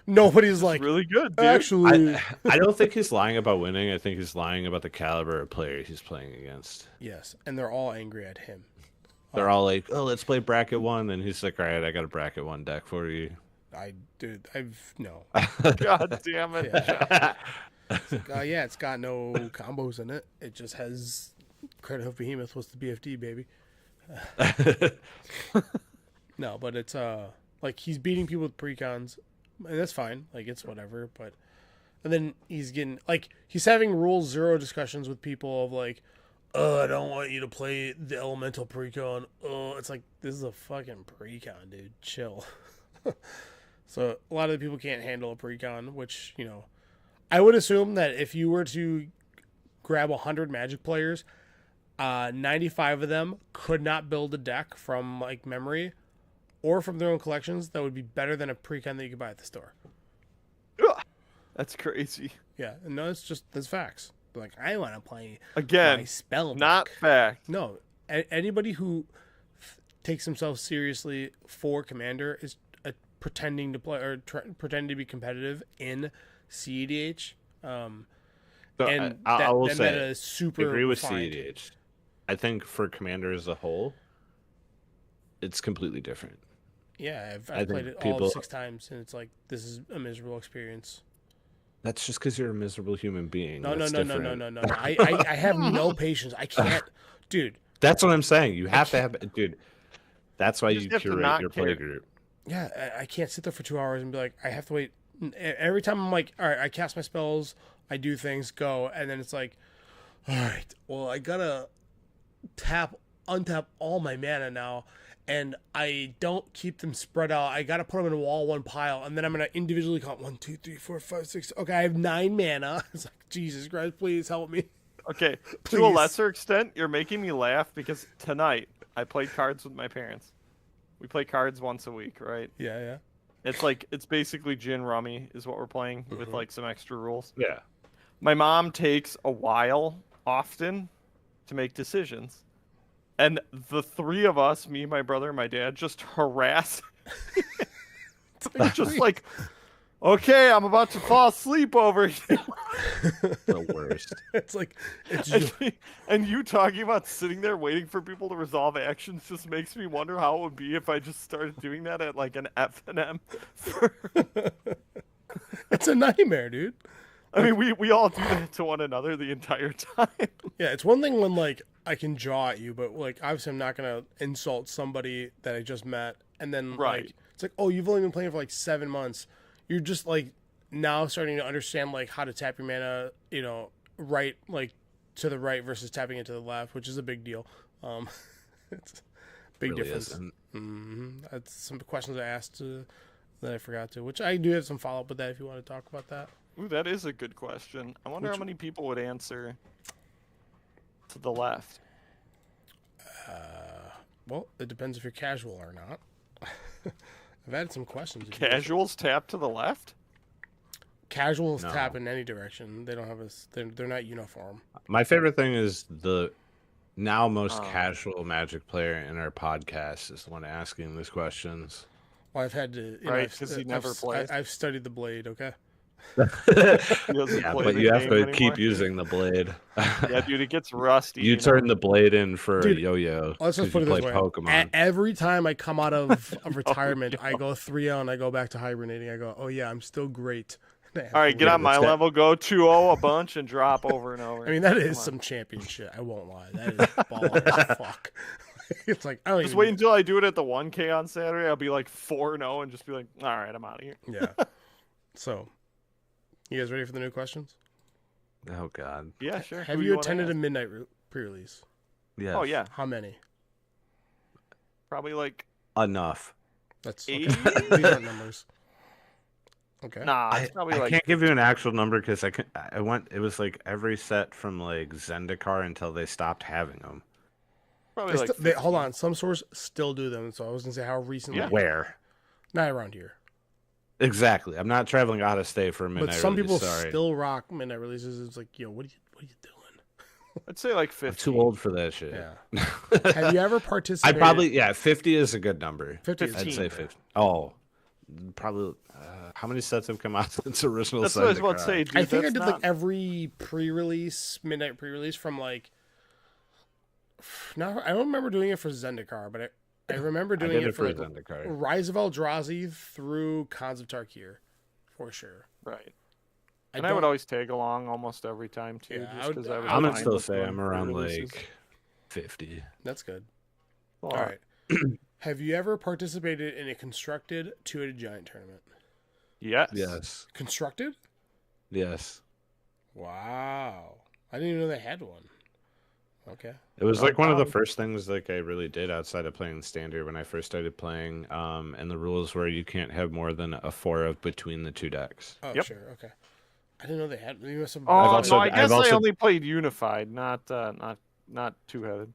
Nobody's like, Really good, dude. actually, I don't think he's lying about winning. I think he's lying about the caliber of player he's playing against. yes, and they're all angry at him. They're all like, "Oh, let's play bracket 1," and he's like, "All right, I got a bracket 1 deck for you." No. God damn it. Yeah. Yeah, it's got no combos in it. It just has Credit of Behemoth was the BFD, baby. No, but it's like he's beating people with precons, and that's fine. Like it's whatever. But and then he's getting like he's having rule 0 discussions with people of like, I don't want you to play the elemental precon. It's like this is a fucking precon, dude. Chill. So a lot of the people can't handle a precon, which I would assume that if you were to grab 100 Magic players, 95 of them could not build a deck from like memory or from their own collections that would be better than a precon that you could buy at the store. That's crazy. Yeah, and no, that's facts. They're like, I want to play Again, my spell deck. not fact. No, anybody who takes themselves seriously for Commander is pretending to play or pretending to be competitive in CEDH. So And I will that say, meta is super I agree with refined. CEDH. I think for Commander as a whole, it's completely different. Yeah, I I've think played it people- all 6 times, and it's like this is a miserable experience. That's just because you're a miserable human being. No. That's different. I have no patience. I can't, dude. That's what I'm saying. You have to have, dude. That's why You you just have to curate not your play care. group. Yeah, I can't sit there for 2 hours and be like, I have to wait. Every time I'm like, all right, I cast my spells, I do things, go, and then it's like, all right, well, I gotta untap all my mana now, and I don't keep them spread out. I gotta put them in a wall, one pile, and then I'm gonna individually count 1, 2, 3, 4, 5, 6. Okay, I have 9 mana. It's like, Jesus Christ, please help me. Okay, to a Please. lesser extent, you're making me laugh because tonight I played cards with my parents. We play cards once a week, right? Yeah. It's basically gin rummy is what we're playing with like some extra rules. Yeah. My mom takes a while often to make decisions. And the 3 of us, me, my brother, and my dad, just harass. It's just like, okay, I'm about to fall asleep over here. The worst. It's like, it's just, And you talking about sitting there waiting for people to resolve actions just makes me wonder how it would be if I just started doing that at like an F&M. it's a nightmare, dude. I mean, we all do that to one another the entire time. Yeah, it's one thing when like I can jaw at you, but like obviously I'm not gonna insult somebody that I just met, and then Right. like it's like, oh, you've only been playing for like 7 months. You're just like now starting to understand like how to tap your mana, right, like to the right versus tapping it to the left, which is a big deal. It's a big Really difference. isn't. That's some questions I asked that I forgot to, which I do have some follow up with that if you want to talk about that. Ooh, that is a good question. I wonder how many people would answer to the left. Well, it depends if you're casual or not. I've had some questions. if you guys- Casuals tap to the left? Casuals No. tap in any direction. They don't have they're not uniform. My favorite thing is the now most Oh. casual Magic player in our podcast is the one asking these questions. Well, I've had to, Right, 'cause he never plays. I've studied the blade. Okay. He doesn't Yeah, play but the you have game to anymore. keep using the blade. Yeah, dude, it gets rusty. You know? turn the blade in for Dude, a yo-yo. Let's just 'cause put it you this play way. Pokemon. Every time I come out of retirement, I go 3-0 and I go back to hibernating. I go, oh yeah, I'm still great. All right, get Yeah, on my that's that- level, go 2-0 a bunch, and drop over and over. I mean, that Come is on. some champion shit. I won't lie. That is baller as fuck. It's like I don't Just even. wait until I do it at the 1K on Saturday. I'll be like 4-0 and just be like, all right, I'm out of here. Yeah. So, you guys ready for the new questions? Oh God. Yeah, sure. Have Who you wanna attended a ask? midnight pre-release? Yes. Oh yeah, How many? probably like Enough. That's 80. okay. These aren't numbers. Okay. Nah, I, it's probably I like can't give you an actual number because I went. It was like every set from like Zendikar until they stopped having them. probably They like st- they- hold on. Some stores still do them, so I was gonna say how recently. Yeah. Where? Not around here. Exactly. I'm not traveling out of state for a midnight. But some release, people sorry. still rock midnight releases. It's like, yo, what are you doing? I'd say like I'm 50. too old for that shit. Yeah. Have you ever I participated? probably 50 is a good number. 50 is I'd 15. say 50. Oh, probably. How many sets have come out since original? That's what I was about to Zendikar? say, dude. I think I that's did not... like every midnight pre-release from like. Now I don't remember doing it for Zendikar, but I remember I doing did it it for for like Zendikar. Rise of Eldrazi through Khans of Tarkir, for sure. Right. And I would don't- always tag along almost every time too, Yeah, just because I would. I'm gonna find still what's say going I'm for around releases. like 50. That's good. A All lot. right. Have you ever participated in a constructed two-headed giant tournament? Yes. Yes. Constructed? Yes. Wow. I didn't even know they had one. Okay. It was Not like one of the bad. first things like I really did outside of playing standard when I first started playing. And the rules were you can't have more than a 4 of between the two decks. Oh, Yep. sure. Okay. I didn't know they had. They must have. Oh also- no, I I've guess also- I only played unified, not two-headed.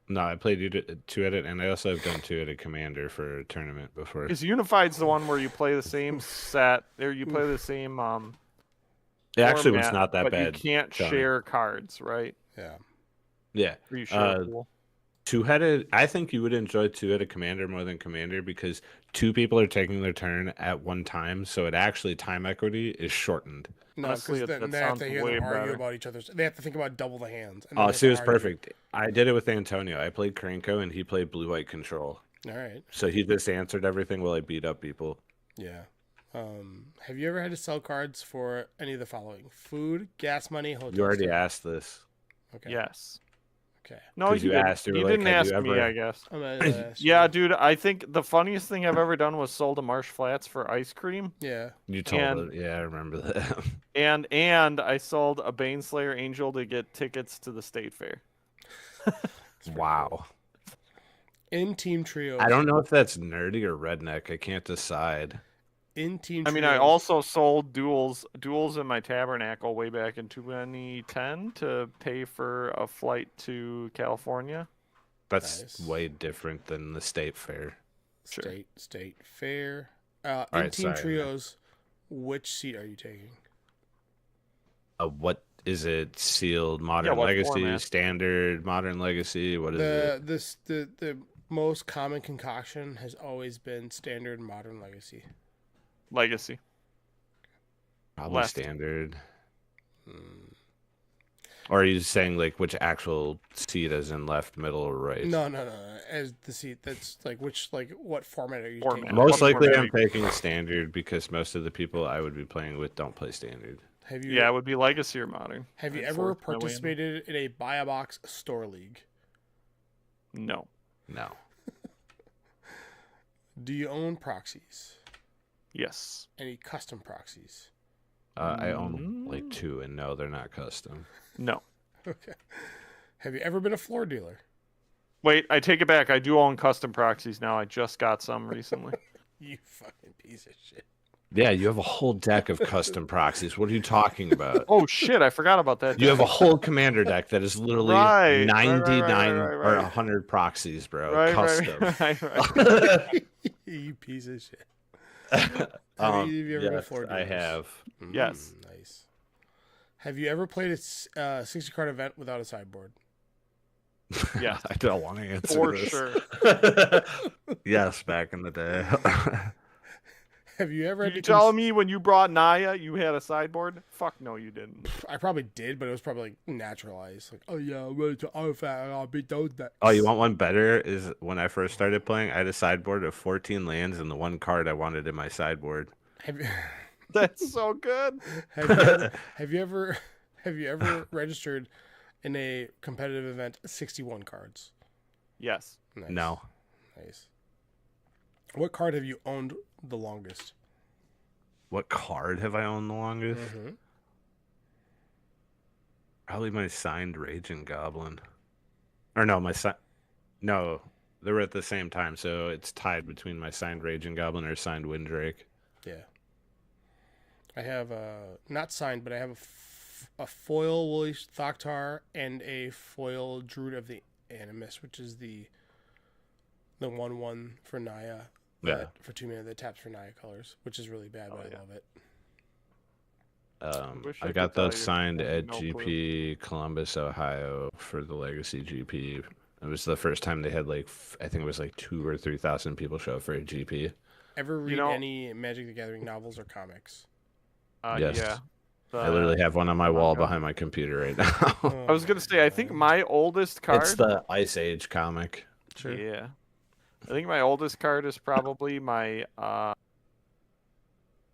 No, I played two-headed, and I also have done two-headed commander for a tournament before. Because unified's the one where you play the same set, or you play the same It actually was format, not that but bad. you can't Tony. share cards, right? Yeah. Yeah. Or you share a pool. Two-headed, I think you would enjoy two-headed commander more than commander because two people are taking their turn at one time, so it actually time equity is shortened. No, Honestly, because then that they have sounds to hear way them argue better. about each other's. They have to think about double the hands. And then Oh, they have see, to it was argue. perfect. I did it with Antonio. I played Krenko, and he played blue-white control. All right. So he just answered everything while I beat up people. Yeah. Have you ever had to sell cards for any of the following: food, gas money, hotel You already stay? asked this. Okay. Yes. Okay. No, 'Cause you you didn't. asked, you were You like, didn't "Have ask you me, ever-" I guess. I'm gonna ask Yeah, you. dude. I think the funniest thing I've ever done was sold to Marsh Flats for ice cream, Yeah. You told And- it. Yeah, I remember that. and I sold a Baneslayer Angel to get tickets to the state fair. Wow. In team trios. I don't know if that's nerdy or redneck. I can't decide. In team. I mean, I trios- also sold duels in my tabernacle way back in 2010 to pay for a flight to California. That's Nice. way different than the state fair. Sure. State fair. In right, team sorry. trios, which seat are you taking? What is it? Sealed, modern what legacy, format? standard, modern legacy. What is it? The most common concoction has always been standard modern legacy. Legacy. Probably left. standard. Hmm. Or are you saying like which actual seat is in left, middle, or right? No. As the seat, that's like what format are you Format. taking? Most What likely format I'm are you- taking standard because most of the people I would be playing with don't play standard. Have you Yeah, it would be legacy or modern. have you I'd ever force my way in. participated in a buy a box store league? No. No. Do you own proxies? Yes. Any custom proxies? I own like 2 and no, they're not custom. No. Okay. Have you ever been a floor dealer? Wait, I take it back. I do own custom proxies now. I just got some recently. You fucking piece of shit. Yeah, you have a whole deck of custom proxies. What are you talking about? Oh shit, I forgot about that. You have a whole commander deck that is literally Right, right, 99 right, or right. 100 proxies, bro. right, Custom. right. You piece of shit. Um, Have you ever been yes, floor I dealers? have. Yes. Nice. Have you ever played a 60 card event without a sideboard? Yes. I don't want to answer For this. sure. Yes, back in the day. Have you ever? Are had you to telling me when you brought Naya, you had a sideboard? Fuck no, you didn't. I probably did, but it was probably like naturalized. Like, oh yeah, I'm ready to artifact. I'll beat those decks. Oh, you want one better? Is when I first started playing, I had a sideboard of 14 lands and the one card I wanted in my sideboard. Have you? That's so good. Have you ever registered in a competitive event 61 cards? Yes. Nice. No. Nice. What card have you owned the longest? What card have I owned the longest? Mm-hmm. Probably my signed Raging Goblin. Or no, No, they were at the same time, so it's tied between my signed Raging Goblin or signed Windrake. Yeah. I have not signed, but I have a foil Woolly Thoktar and a foil Druid of the Animus, which is the 1/1 for Naya. Yeah. For 2 mana that taps for Naya colors, which is really bad, but I love it. wish I I got could tell those you. signed I have at no clue. GP Columbus, Ohio for the Legacy GP. It was the first time they had I think it was like 2,000 or 3,000 people show up for a GP. Ever read know- any Magic the Gathering novels or comics? Yes. Yeah. I literally have one on my wall manga. behind my computer right now. Oh I was gonna say, I think my oldest card. It's the Ice Age comic. Yeah. I think my oldest card is probably my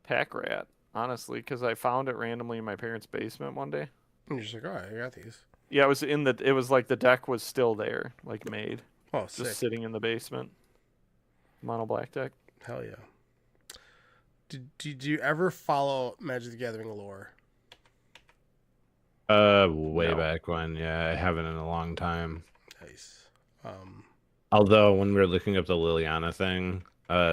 Pack Rat, honestly, because I found it randomly in my parents' basement one day. I'm just like, all right, I got these. Yeah, it was like the deck was still there, like made, Oh, just sick. sitting in the basement. Mono black deck. Hell yeah. Did you ever follow Magic the Gathering lore? Way No. back when, yeah, I haven't in a long time. Nice. Although when we were looking up the Liliana thing,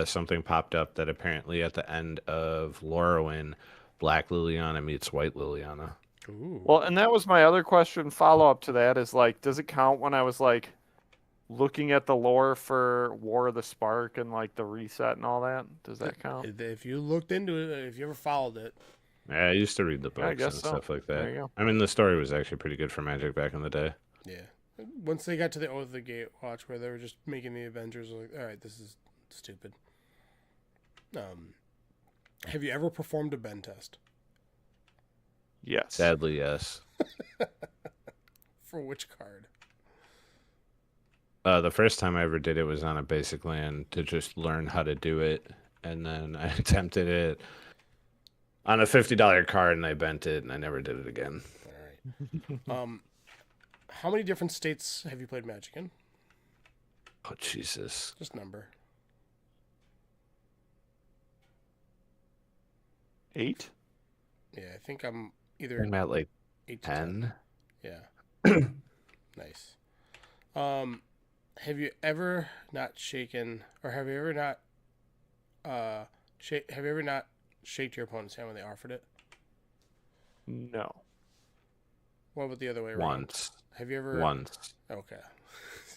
something popped up that apparently at the end of Lorwyn, Black Liliana meets White Liliana. Ooh. Well, and that was my other question. Follow up to that is like, does it count when I was like looking at the lore for War of the Spark and like the reset and all that? Does that count? If you looked into it, if you ever followed it, Yeah, I used to read the Yeah, I books guess and so. stuff like There that. you go. I mean, the story was actually pretty good for Magic back in the day. yeah. Once they got to the Oath of the Gatewatch, where they were just making the Avengers, like, all right, this is stupid. Have you ever performed a bend test? Yes. Sadly, yes. For which card? The first time I ever did it was on a basic land to just learn how to do it, and then I attempted it on a $50 card, and I bent it, and I never did it again. All right. How many different states have you played Magic in? Oh Jesus! Just number. 8? Yeah, I think I'm either I'm at like 8 to 10. 10. Yeah. Nice. Have you ever not shaken, or have you ever not, have you ever not shaked your opponent's hand when they offered it? No. What about the other way around? Once. Have you ever? Once. Okay.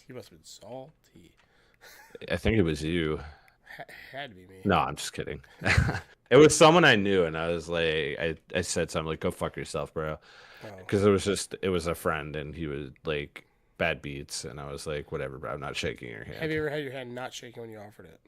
You must have been salty. I think it was you. Had to be me. No, I'm just kidding. It was someone I knew, and I was like, I said something like, "Go fuck yourself, bro," Oh. because it was a friend, and he was like bad beats, and I was like, "Whatever, bro. I'm not shaking your hand." Have you ever had your hand not shaking when you offered it?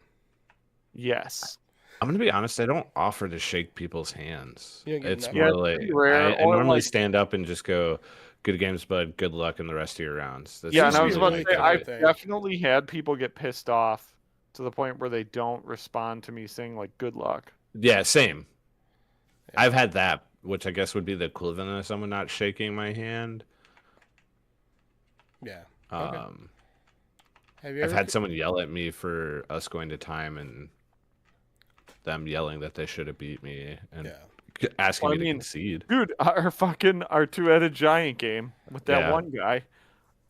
Yes. I'm gonna be honest. I don't offer to shake people's hands. You don't get It's enough? more Yeah, it's like pretty rare, I or, normally like- stand up and just go, "Good games, bud. Good luck in the rest of your rounds." That's Yeah, and just I was really about to like say, it. I've thing. definitely had people get pissed off to the point where they don't respond to me saying like "good luck." Yeah, same. Yeah. I've had that, which I guess would be the equivalent of someone not shaking my hand. Yeah. Okay. Have you I've ever? had someone yell at me for us going to time and them yelling that they should have beat me and Yeah. asking Well, I me to mean, concede. Dude, our two-headed giant game with that Yeah. one guy,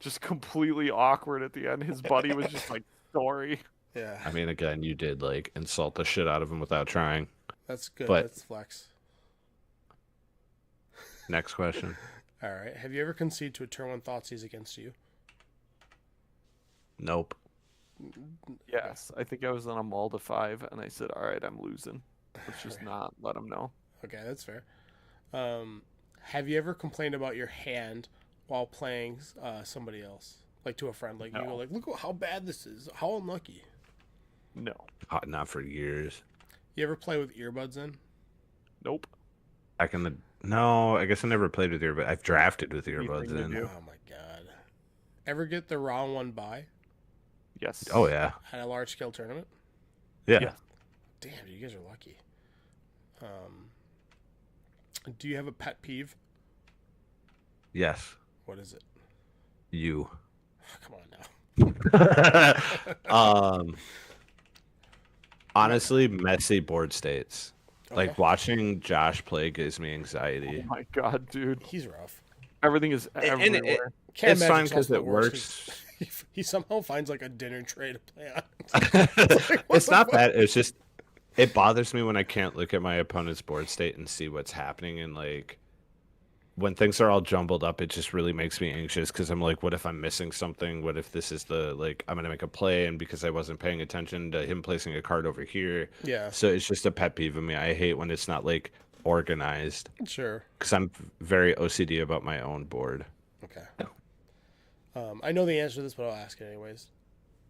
just completely awkward at the end. His buddy was just like, "Sorry." Yeah. I mean, again, you did like insult the shit out of him without trying. That's good. but- That's flex. Next question. All right. Have you ever conceded to a turn one Thoughtseize against you? Nope. Yes, I think I was on a mull to 5, and I said, "All right, I'm losing. Let's just not let him know." Okay, that's fair. Have you ever complained about your hand while playing somebody else, like to a friend? Like you No. go, like, look how bad this is. How unlucky. No. Not for years. You ever play with earbuds in? Nope. Back in the no, I guess I never played with earbuds. I've drafted with Anything earbuds to in. do. Oh my god. Ever get the round one bye Yes. Oh yeah. at a large scale tournament? Yeah. Yeah. Damn, you guys are lucky. Do you have a pet peeve? Yes. What is it? You. Come on now. Honestly, messy board states. Like Okay. watching Josh play gives me Oh anxiety. my god, dude. He's rough. Everything is And everywhere. Can't It's imagine fine it's because also it the worst. works. He somehow finds like a dinner tray to play on. It's not that. It's just it bothers me when I can't look at my opponent's board state and see what's happening. And like when things are all jumbled up, it just really makes me anxious because I'm like, what if I'm missing something? What if this is the like I'm gonna make a play and because I wasn't paying attention to him placing a card over here. Yeah, So it's just a pet peeve of me. I hate when it's not like organized sure. because I'm very OCD about my own board. Okay. I know the answer to this, but I'll ask it anyways.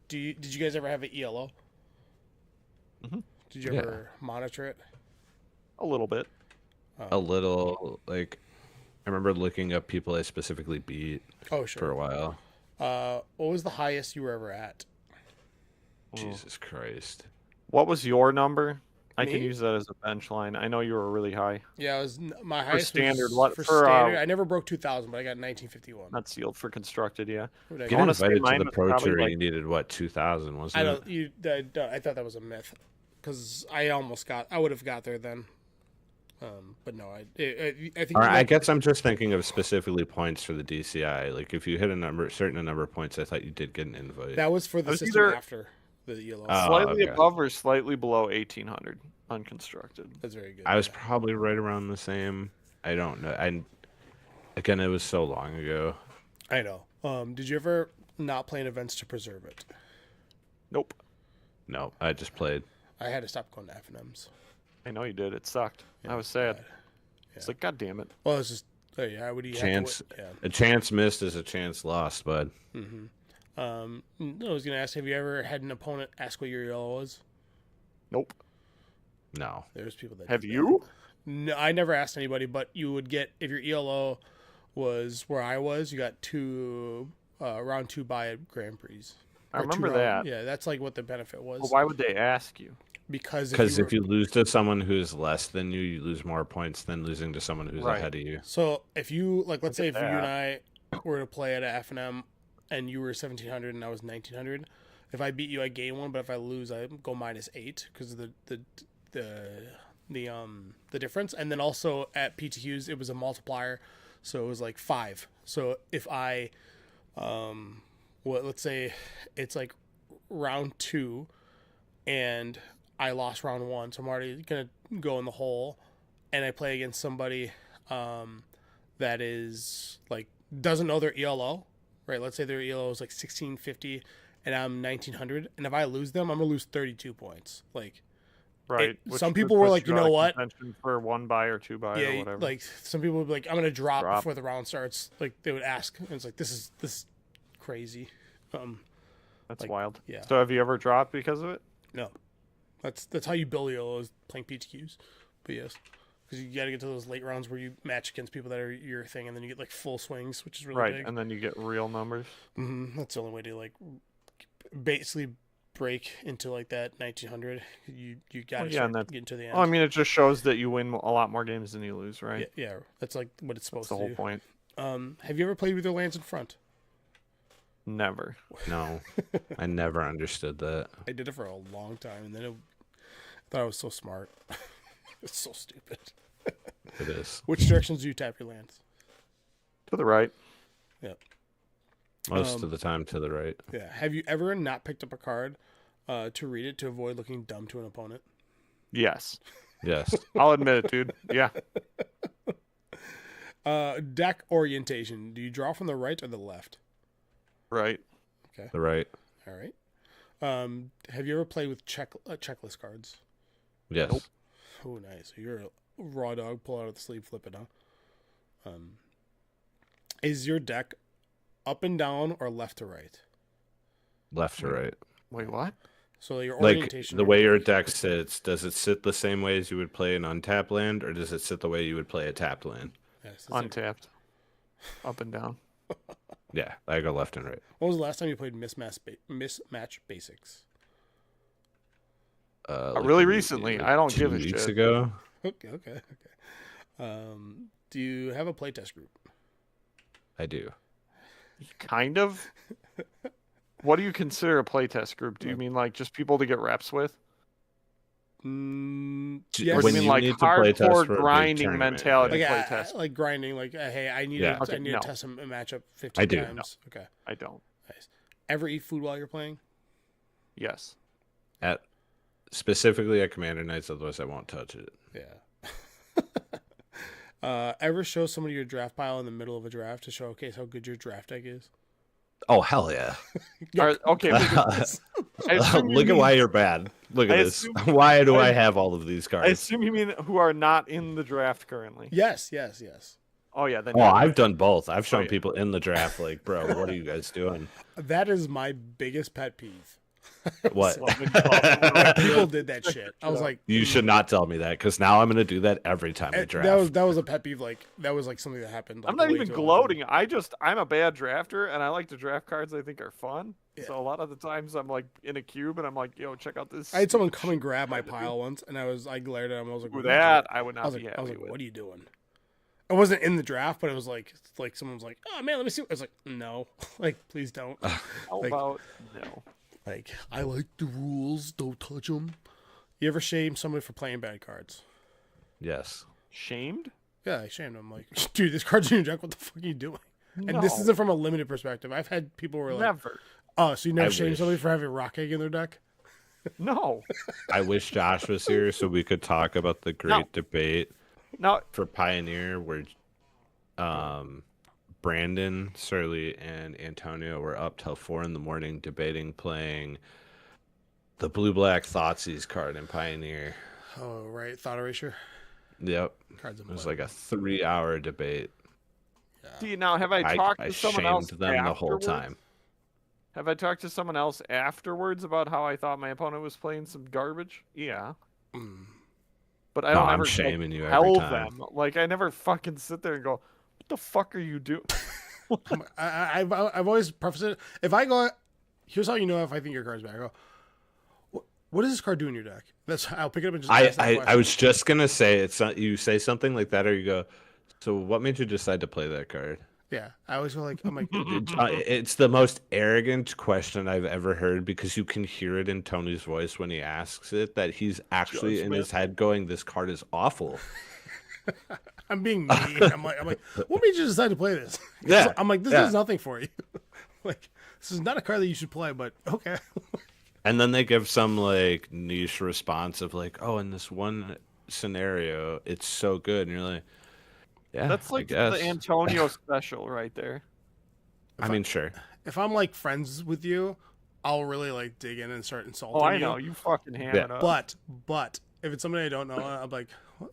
Did you guys ever have an ELO? Mhm. Did you ever monitor it? A little bit. A little, like, I remember looking up people I specifically beat Oh, for a sure. while. What was the highest you were ever at? Jesus Christ. What was your number? I can Me? use that as a bench line. I know you were really high. Yeah, it was my For highest standard, was, what for for standard. I never broke 2,000, but I got 1951. not sealed for constructed, yeah. What did I Get get? wanna say invited to mine the was Pro probably Tour, like- you needed, what, 2,000, wasn't I it? don't. I thought that was a myth, because I almost got. I would have got there then. But no, I think. All right, I guess I'm just thinking of specifically points for the DCI. Like, if you hit certain number of points, I thought you did get an invite. that was for the was system either- after the ELO. Slightly okay. above or slightly below 1800 unconstructed. That's very good. I was yeah. probably right around the same. I don't know. Again, it was so long ago. I know. Did you ever not play in events to preserve it? Nope. No, I just played. I had to stop going to FNMs. I know you did. It sucked. Yeah, I was sad. bad. It's like, God damn it. Well, it's just. Oh, yeah. What do you Chance. Have to, yeah. A chance missed is a chance lost, bud. I was gonna ask, have you ever had an opponent ask what your ELO was? Nope. No. There's people that Have did that. you? No, I never asked anybody, but you would get, if your ELO was where I was, you got round 2 bye at Grand Prix. I Or remember 2-round. that. Yeah, that's like what the benefit was. But why would they ask you? Because Because if you lose to someone who's less than you, you lose more points than losing to someone who's Right. ahead of you. So if you, like, let's say if at you and that. I were to play at a F&M and you were 1700 and I was 1900, if I beat you, I gain 1, but if I lose, I go -8 because of the difference. And then also at PTQs, it was a multiplier, so it was like 5. So if I, let's say it's like round 2, and I lost round 1, so I'm already gonna go in the hole, and I play against somebody that is like doesn't know their ELO, right? Let's say their ELO is like 1650 and I'm 1900, and if I lose them, I'm gonna lose 32 points. Like, Right. some would people were put like, you out know of what? contention for 1 buy or 2 buy or Yeah, whatever. like some people would be like, I'm gonna drop Drop. before the round starts. Like they would ask, and it's like this is crazy. That's like, wild. yeah. So have you ever dropped because of it? No, that's how you build ELOs, playing PTQs. But yes, because you got to get to those late rounds where you match against people that are your thing, and then you get like full swings, which is really Right. big. And then you get real numbers. That's the only way to like basically break into like that 1900. You got to yeah, and get into the end. Well, I mean, it just shows that you win a lot more games than you lose, right? yeah, that's like what it's supposed That's the to whole do. point. Have you ever played with your lands in front? Never. No, I never understood that. I did it for a long time, and then I thought I was so smart. It's so stupid. It is. Which directions do you tap your lands? To the right. Most of the time to the right. Yeah. Have you ever not picked up a card to read it to avoid looking dumb to an opponent? Yes. Yes. I'll admit it, dude. Yeah. Deck orientation. Do you draw from the right or the left? Right. The right. All right. Have you ever played with checklist cards? Yes. Nope. Oh, nice. So you're a raw dog. Pull out of the sleeve, flip it, huh? Is your deck up and down or left to right? Left to right. Wait, what? So your Like orientation. the way your deck sits, does it sit the same way as you would play an untapped land, or does it sit the way you would play a tapped land? Yes, that's like- Untapped. Up and down. Yeah, I go left and right. When was the last time you played mismatch basics? Like Really a week- recently. like I don't 2 give a weeks shit. ago. Okay. Do you have a playtest group? I do. Kind of. What do you consider a playtest group? Do you mean like just people to get reps with? Yes. Or When do you mean you like need to play test hardcore for a big grinding tournament, mentality like, playtest? like grinding. Like, hey, I need Yeah. to, Okay, I need no. to test a matchup 15 I do. times. Okay, I don't. nice. Ever eat food while you're playing? Yes. At specifically at Commander Nights, otherwise I won't touch it. Yeah. Ever show somebody your draft pile in the middle of a draft to showcase how good your draft deck is? Oh hell yeah! Okay. I assume you Look at mean- why you're bad. Look at I this. assume- Why do I- I have all of these I cards? assume you mean who are not in the draft currently. Yes. Oh yeah. Then Oh, yeah. I've done both. I've shown yeah. people in the draft like, bro, what are you guys doing? That is my biggest pet peeve. What? Well, when you call it- People did that shit. I was like, You should not tell me that because now I'm gonna do that every time I draft. that was a pet peeve. Like that was like something that happened. Like, I'm not way even too often. gloating. I'm a bad drafter, and I like to draft cards I think are fun. Yeah. So a lot of the times I'm like in a cube, and I'm like, yo, check out this. I had someone come and grab my pile once, and I glared at him. I was like, With "What are you that, doing?" I would not I was be like, happy with. what are you doing? It wasn't in the draft, but it was like someone was like, oh man, let me see. I was like, no, like please don't. How like- about no? Like I like the rules, don't touch them. You ever shame somebody for playing bad cards? Yes. Shamed? Yeah, I shamed them. Like, dude, this card's in your deck. What the fuck are you doing? And this No. isn't from a limited perspective. I've had people who are like, Never. oh, so you never I shamed wish. somebody for having rock egg in their deck? No. I wish Josh was here so we could talk about the great No. debate No. for Pioneer where Brandon, Surly, and Antonio were up till 4 a.m. debating playing the blue-black Thoughtseize card in Pioneer. Oh, right. Thought erasure. Yep. Cards in It was play. like a 3-hour debate. See, now have I talked I to someone shamed else them the whole afterwards? time. Have I talked to someone else afterwards about how I thought my opponent was playing some garbage? Yeah. Mm. But I No, don't I'm ever shaming you every tell time. them. Like I never fucking sit there and go, "What the fuck are you doing?" I've always prefaced it. If I go, here's how you know if I think your card's bad. I go, what does this card do in your deck? That's I'll pick it up and just ask that I question. was just gonna say it's not, you say something like that or you go, so what made you decide to play that card? Yeah, I always go like, I'm like, It's the most arrogant question I've ever heard because you can hear it in Tony's voice when he asks it that he's actually in his head going, "This card is awful." I'm being mean. I'm like, what made you decide to play this? Yeah, I'm like, this yeah. does nothing for you. Like, this is not a card that you should play, but okay. And then they give some like niche response of like, "Oh, in this one scenario, it's so good," and you're like, "Yeah, That's like I guess." the Antonio special right there. I mean, sure. If I'm like friends with you, I'll really like dig in and start insulting Oh, I you. know you fucking ham Yeah. it up. But if it's somebody I don't know,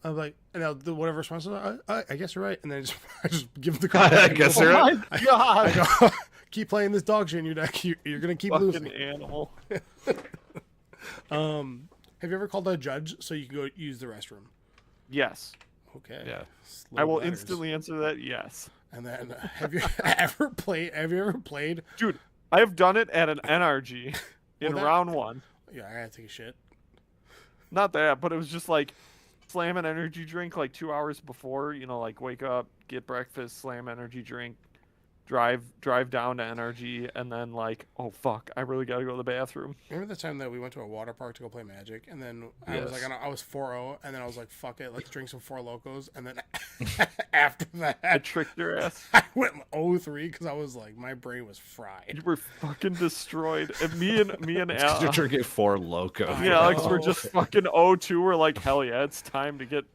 I'm like, and I'll do whatever response. I guess you're right, and then I just give the card. I guess you're right. Oh my God, I go, keep playing this dog shit in your deck. You're gonna keep fucking losing. animal. Have you ever called a judge so you can go use the restroom? Yes, Okay. Yeah. Slow I will letters. instantly answer that. Yes, And then, have you ever played? Have you ever played? dude, I have done it at an NRG in Well, that- round one. Yeah, I gotta take a shit. Not that, but it was just like slam an energy drink like 2 hours before. You know, like wake up, get breakfast, slam energy drink, drive down to NRG, and then like, oh fuck, I really gotta go to the bathroom. Remember the time that we went to a water park to go play Magic, and then I was Yes. like, I was 4-0, and then I was like, fuck it, let's drink some Four Locos, and then after I that, tricked your ass. I went 0-3 because I was like, my brain was fried. You were fucking destroyed. And me and You're Al, drinking 4 Loco. I yeah, Alex know. were just fucking 0-2. We're like, hell yeah, it's time to get.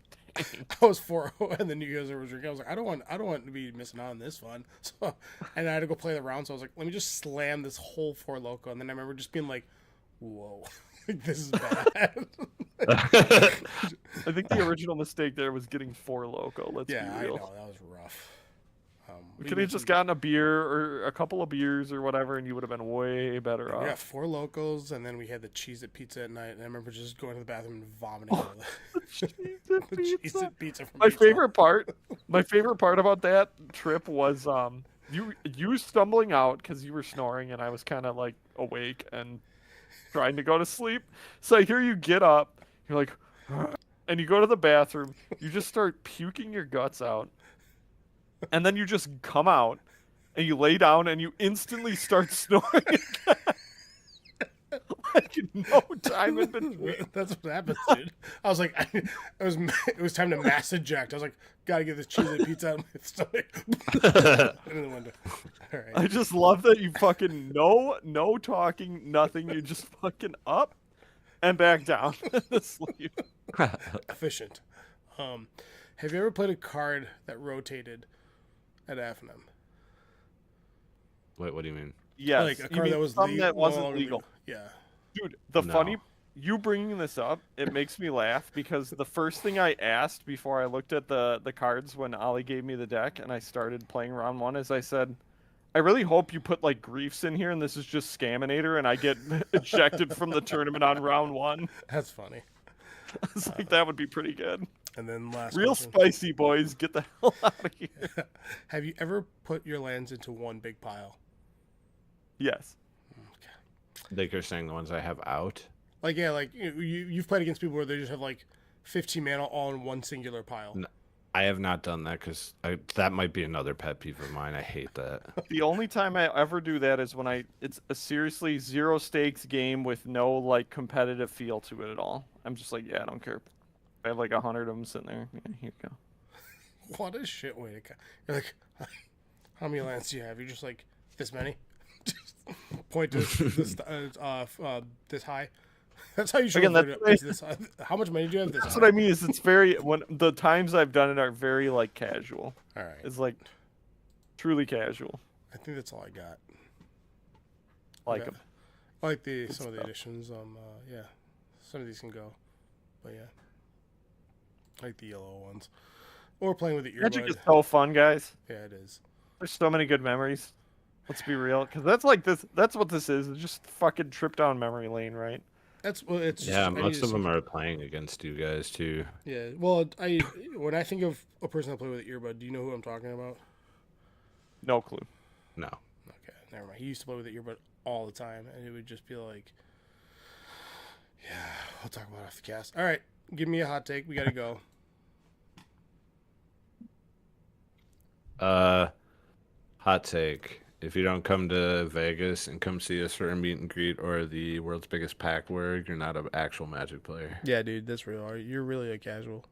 I was 4-0, and then you guys were drinking. I was like, I don't want to be missing out on this fun. So, and I had to go play the round. So I was like, let me just slam this whole Four Loco. And then I remember just being like, whoa, like, this is bad. I think the original mistake there was getting 4 Loco. Let's Yeah, be I real. know that was rough. We could have just gotten a beer or a couple of beers or whatever, and you would have been way better We got off. Four Locos, and then we had the Cheez-It pizza at night. And I remember just going to the bathroom and vomiting all the Cheez-It pizza from My pizza. favorite part about that trip was you stumbling out because you were snoring and I was kind of like awake and trying to go to sleep. So I hear you get up, you're like, and you go to the bathroom, you just start puking your guts out, and then you just come out and you lay down and you instantly start snoring again. Like no time in between. That's what happens, dude. I was like, it was time to mass eject. I was like, gotta get this Cheez-It pizza out of my stomach. In the window. All right. I just love that you fucking no talking, nothing. You just fucking up and back down to sleep. Efficient. Have you ever played a card that rotated at FNM? Wait, what do you mean? Yes, Like a you card mean that was something legal, that wasn't no longer legal. Yeah. Dude, the No. funny you bringing this up, it makes me laugh because the first thing I asked before I looked at the cards when Ollie gave me the deck and I started playing round one is I said, I really hope you put like griefs in here, and this is just Scaminator, and I get ejected from the tournament on round 1. That's funny. It's like that would be pretty good. And then last Real question. spicy, boys. Get the hell out of here. Have you ever put your lands into one big pile? Yes. Like you're saying the ones I have out. Like, yeah, like you've played against people where they just have like 15 mana all in one singular pile. No, I have not done that because that might be another pet peeve of mine. I hate that. The only time I ever do that is when it's a seriously 0 stakes game with no like competitive feel to it at all. I'm just like, yeah, I don't care. I have like 100 of them sitting there. Yeah, here you go. What a shit way to go. You're like, how many lands do you have? You're just like, this many? Just point to this high. That's how you should Again, avoid that's it. This high. How much money do you have this That's high? what I mean. Is it's very when the times I've done it are very like casual. All right. It's like truly casual. I think that's all I got. Like Yeah. 'em. I like some of the stuff. additions. Yeah, some of these can go, but yeah, I like the yellow ones. Or playing with the Magic earbud. is so fun, guys. Yeah, it is. There's so many good memories. Let's be real, because that's like this. That's what this is. It's just fucking trip down memory lane, right? That's well. It's Yeah, just, I most need of to- them are playing against you guys too. Yeah. Well, when I think of a person that play with an earbud, do you know who I'm talking about? No clue. No. Okay, never mind. He used to play with the earbud all the time, and it would just be like, yeah, we'll talk about it off the cast. All right, give me a hot take. We gotta go. Hot take. If you don't come to Vegas and come see us for a meet and greet or the world's biggest pack word, you're not an actual Magic player. Yeah, dude, that's real. You're really a casual.